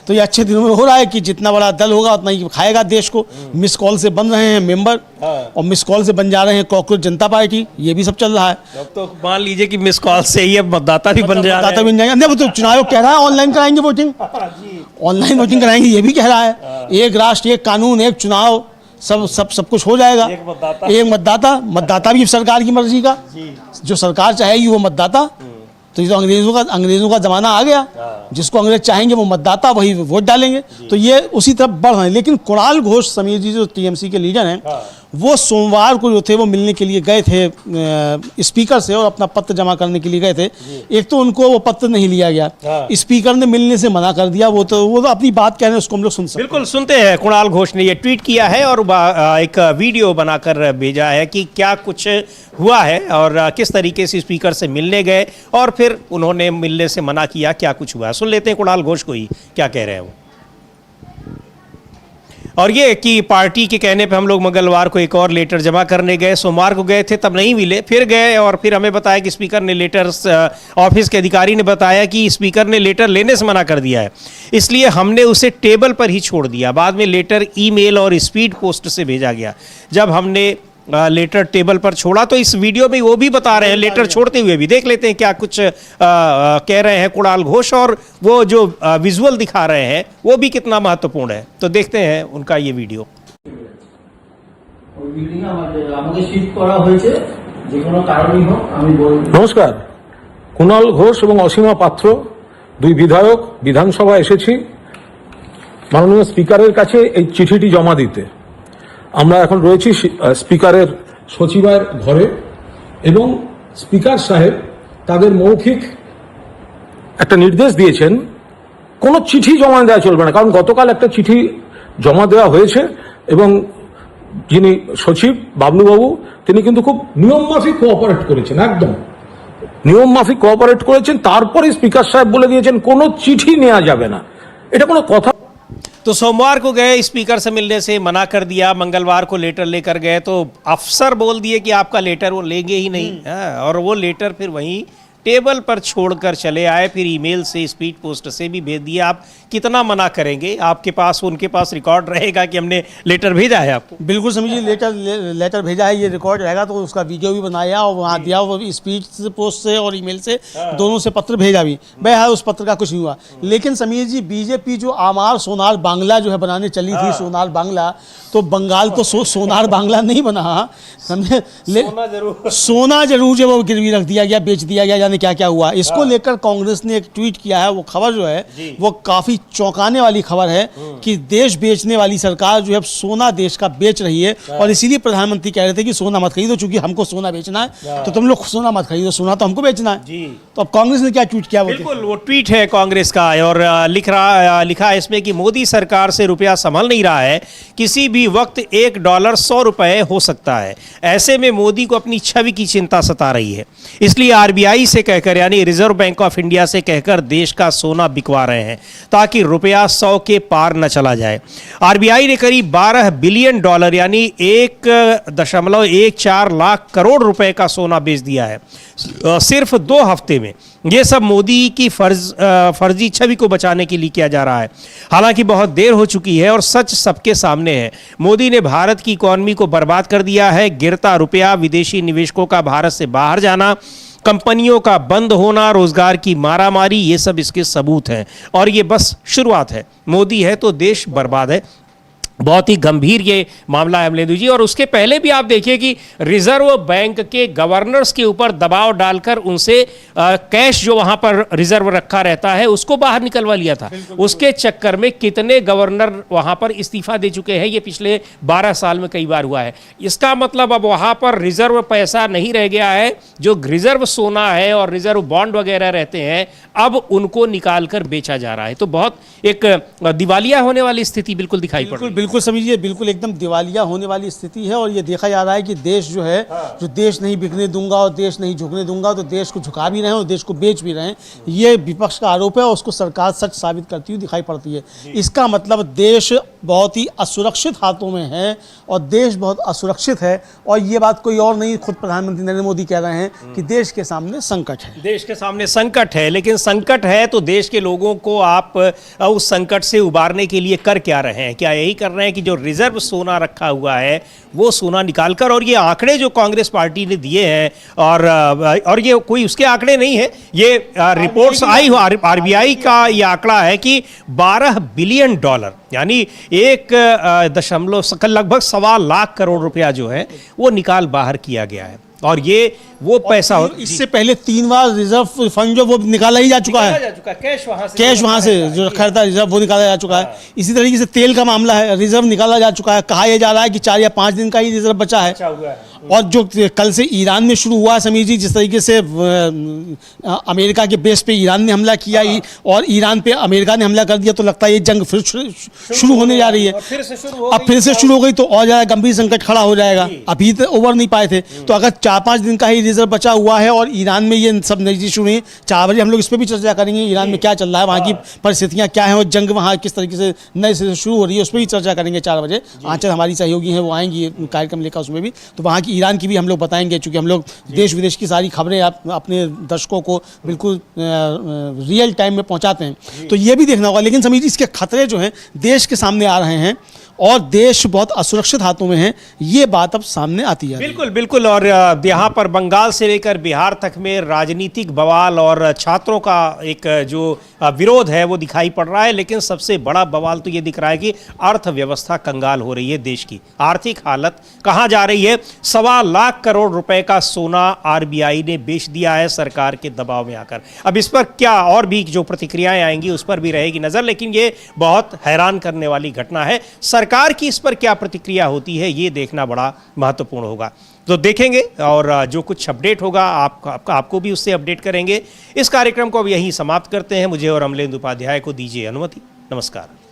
तो ये अच्छे दिनों में हो रहा है कि जितना बड़ा दल होगा उतना ही खाएगा देश को। मिस कॉल से बन रहे हैं मेंबर और मिस कॉल से बन जा रहे हैं कॉकरोच जनता पार्टी, ये भी सब चल रहा है। तो मान लीजिए कि मिस कॉल से ये मतदाता भी बन जाएगा, मतदाता बन जाएगा। नहीं वो तो चुनाव आयोग कह रहा है ऑनलाइन कराएंगे वोटिंग, ऑनलाइन वोटिंग कराएंगे, ये भी कह रहा है। एक राष्ट्र, एक कानून, एक चुनाव, सब कुछ हो जाएगा। एक मतदाता भी सरकार की मर्जी का, जो सरकार चाहेगी वो मतदाता। तो ये तो अंग्रेजों का जमाना आ गया, जिसको अंग्रेज चाहेंगे वो मतदाता वही वोट डालेंगे। तो ये उसी तरफ बढ़ रहे हैं। लेकिन कुणाल घोष समीर जी जो टीएमसी के लीडर हैं, वो सोमवार को जो थे वो मिलने के लिए गए थे स्पीकर से और अपना पत्र जमा करने के लिए गए थे। एक तो उनको वो पत्र नहीं लिया गया, स्पीकर ने मिलने से मना कर दिया। वो तो अपनी बात कह रहे हैं, उसको हम लोग सुन सकते हैं। बिल्कुल सुनते हैं। कुणाल घोष ने ये ट्वीट किया है और एक वीडियो बनाकर भेजा है कि क्या कुछ हुआ है और किस तरीके से स्पीकर से मिलने गए और फिर उन्होंने मिलने से मना किया, क्या कुछ हुआ। सुन लेते हैं कुणाल घोष को ही क्या कह रहे हैं वो। और ये कि पार्टी के कहने पे हम लोग मंगलवार को एक और लेटर जमा करने गए, सोमवार को गए थे तब नहीं मिले, फिर गए और फिर हमें बताया कि स्पीकर ने लेटर, ऑफिस के अधिकारी ने बताया कि स्पीकर ने लेटर लेने से मना कर दिया है, इसलिए हमने उसे टेबल पर ही छोड़ दिया। बाद में लेटर ईमेल और स्पीड पोस्ट से भेजा गया। जब हमने लेटर टेबल पर छोड़ा। तो इस वीडियो में वो भी बता रहे हैं, लेटर छोड़ते हुए भी। देख लेते हैं क्या कुछ कह रहे हैं कुणाल घोष, और वो जो विजुअल दिखा रहे हैं वो भी कितना महत्वपूर्ण है। तो देखते हैं उनका ये वीडियो। নমস্কার, কুণাল ঘোষ এবং অসীমা পাত্র দুই বিধায়ক বিধানসভা এসেছি মাননীয় স্পিকারের কাছে এই চিঠিটি জমা দিতে। আমরা এখন রয়েছি স্পিকারের সচিবালয়ের ঘরে এবং স্পিকার সাহেব তাদের মৌখিক একটা নির্দেশ দিয়েছেন, কোনো চিঠি জমা দেওয়া চলবে না, কারণ গতকাল একটা চিঠি জমা দেওয়া হয়েছে এবং যিনি সচিব বাবলুবাবু তিনি কিন্তু খুব নিয়মমাফিক কোঅপারেট করেছেন, একদম নিয়মমাফিক কোঅপারেট করেছেন। তারপরে স্পিকার সাহেব বলে দিয়েছেন কোনো চিঠি নেওয়া যাবে না। এটা কোনো কথা। तो सोमवार को गए, स्पीकर से मिलने से मना कर दिया, मंगलवार को लेटर लेकर गए तो अफसर बोल दिए कि आपका लेटर वो लेंगे ही नहीं। और वो लेटर फिर वहीं टेबल पर छोड़कर चले आए, फिर ईमेल से स्पीड पोस्ट से भी भेज दिया। आप कितना मना करेंगे, आपके पास उनके पास रिकॉर्ड रहेगा कि हमने लेटर भेजा है आपको। बिल्कुल समझिए, लेटर भेजा है, ये रिकॉर्ड रहेगा, तो उसका वीडियो भी बनाया और वहाँ दिया, वो स्पीड पोस्ट से और ईमेल से दोनों से पत्र भेजा भी। बहरहाल उस पत्र का कुछ नहीं हुआ। लेकिन समीर जी, बीजेपी जो आमार सोनार बांग्ला जो है बनाने चली थी, सोनार बांग्ला, तो बंगाल तो सोनार बांग्ला नहीं बना, समझे, सोना जरूर जो वो गिरवी रख दिया गया, बेच दिया गया, क्या क्या हुआ। इसको लेकर कांग्रेस ने एक ट्वीट किया है। वो खबर जो है वो काफी चौंकाने वाली खबर है कि देश बेचने वाली सरकार जो है सोना देश का बेच रही है, और इसीलिए प्रधानमंत्री कह रहे थे कि सोना मत खरीदो, चूंकि हमको सोना बेचना है तो तुम लोग सोना मत खरीदो, सोना तो हमको बेचना है। तो अब कांग्रेस ने क्या ट्वीट किया? बिल्कुल वो ट्वीट है कांग्रेस का, और लिखा है इसमें कि मोदी सरकार से रुपया संभल नहीं रहा है, किसी भी वक्त $1 100 हो सकता है। ऐसे में मोदी को अपनी छवि की चिंता सता रही है, इसलिए आरबीआई से कहकर, यानी रिजर्व बैंक ऑफ इंडिया से कहकर देश का सोना बिकवा रहे हैं ताकि रुपया 100 के पार न चला जाए। आरबीआई ने करीब $12 बिलियन यानी 1.14 लाख करोड़ रुपए का सोना बेच दिया है सिर्फ 2 हफ्ते में। ये सब मोदी की फर्जी छवि को बचाने के लिए किया जा रहा है। हालांकि बहुत देर हो चुकी है और सच सबके सामने है। मोदी ने भारत की इकॉनमी को बर्बाद कर दिया है। गिरता रुपया, विदेशी निवेशकों का भारत से बाहर जाना, कंपनियों का बंद होना, रोजगार की मारामारी, ये सब इसके सबूत हैं। और ये बस शुरुआत है। मोदी है तो देश बर्बाद है। बहुत ही गंभीर ये मामला है अमलेंदु जी। और उसके पहले भी आप देखिए कि रिजर्व बैंक के गवर्नर्स के ऊपर दबाव डालकर उनसे कैश जो वहां पर रिजर्व रखा रहता है उसको बाहर निकलवा लिया था। उसके चक्कर में कितने गवर्नर वहां पर इस्तीफा दे चुके हैं, ये पिछले 12 साल में कई बार हुआ है। इसका मतलब अब वहां पर रिजर्व पैसा नहीं रह गया है, जो रिजर्व सोना है और रिजर्व बॉन्ड वगैरह रहते हैं अब उनको निकाल कर बेचा जा रहा है। तो बहुत एक दिवालिया होने वाली स्थिति बिल्कुल दिखाई पड़ रही है। बिल्कुल समझिए, बिल्कुल एकदम दिवालिया होने वाली स्थिति है। और ये देखा जा रहा है कि देश जो है, जो देश नहीं बिकने दूंगा और देश नहीं झुकने दूंगा, तो देश को झुका भी रहे हैं और देश को बेच भी रहे हैं। ये विपक्ष का आरोप है और उसको सरकार सच साबित करती हुई दिखाई पड़ती है। इसका मतलब देश बहुत ही असुरक्षित हाथों में है और देश बहुत असुरक्षित है। और ये बात कोई और नहीं, खुद प्रधानमंत्री नरेंद्र मोदी कह रहे हैं कि देश के सामने संकट है। देश के सामने संकट है, लेकिन संकट है तो देश के लोगों को आप उस संकट से उबारने के लिए कर क्या रहे हैं? क्या यही कर रहे हैं कि जो रिजर्व सोना रखा हुआ है वो सोना निकालकर, और ये आंकड़े जो कांग्रेस पार्टी ने दिए हैं और ये कोई उसके आंकड़े नहीं है, ये रिपोर्ट्स आई हो, आरबीआई का ये आंकड़ा है कि $12 बिलियन यानी लगभग 1.25 लाख करोड़ रुपया जो है वो निकाल बाहर किया गया है। और ये वो पैसा, इससे पहले 3 बार रिजर्व फंड जो वो निकाला ही जा चुका है, कैश वहां से जो रखा था रिजर्व वो निकाला जा चुका है। इसी तरीके से तेल का मामला है, रिजर्व निकाला जा चुका है। कहा यह जा रहा है कि 4 या 5 दिन का ही रिजर्व बचा है। और जो कल से ईरान में शुरू हुआ समीर जी, जिस तरीके से अमेरिका के बेस पे ईरान ने हमला किया और ईरान पे अमेरिका ने हमला कर दिया, तो लगता है ये जंग फिर शुरू होने जा रही है। अब फिर से शुरू हो गई तो और ज़्यादा गंभीर संकट खड़ा हो जाएगा। अभी तो ओवर नहीं पाए थे, तो अगर 4-5 दिन का ही रिजर्व बचा हुआ है और ईरान में ये सब नई इशू हुई। 4 बजे हम लोग इस पर भी चर्चा करेंगे, ईरान में क्या चल रहा है, वहाँ की परिस्थितियाँ क्या हैं और जंग वहाँ किस तरीके से नए से शुरू हो रही है, उस पर भी चर्चा करेंगे 4 बजे। आंचल हमारी सहयोगी हैं, वो आएंगी कार्यक्रम लेकर, उसमें भी तो वहाँ की ईरान की भी हम लोग बताएंगे, चूँकि हम लोग देश विदेश की सारी खबरें अपने दर्शकों को बिल्कुल रियल टाइम में पहुँचाते हैं, तो ये भी देखना होगा। लेकिन समीर, इसके खतरे जो हैं देश के सामने आ रहे हैं और देश बहुत असुरक्षित हाथों में है, ये बात अब सामने आती है। बिल्कुल बिल्कुल। और यहाँ पर बंगाल से लेकर बिहार तक में राजनीतिक बवाल और छात्रों का एक जो विरोध है वो दिखाई पड़ रहा है। लेकिन सबसे बड़ा बवाल तो ये दिख रहा है कि अर्थव्यवस्था कंगाल हो रही है, देश की आर्थिक हालत कहाँ जा रही है। 1.25 लाख करोड़ रुपए का सोना आरबीआई ने बेच दिया है सरकार के दबाव में आकर। अब इस पर क्या और भी जो प्रतिक्रियाएं आएंगी उस पर भी रहेगी नजर, लेकिन ये बहुत हैरान करने वाली घटना है। सरकार की इस पर क्या प्रतिक्रिया होती है ये देखना बड़ा महत्वपूर्ण होगा, तो देखेंगे और जो कुछ अपडेट होगा आपको भी उससे अपडेट करेंगे। इस कार्यक्रम को अब यहीं समाप्त करते हैं। मुझे और अमलेंदु उपाध्याय को दीजिए अनुमति। नमस्कार।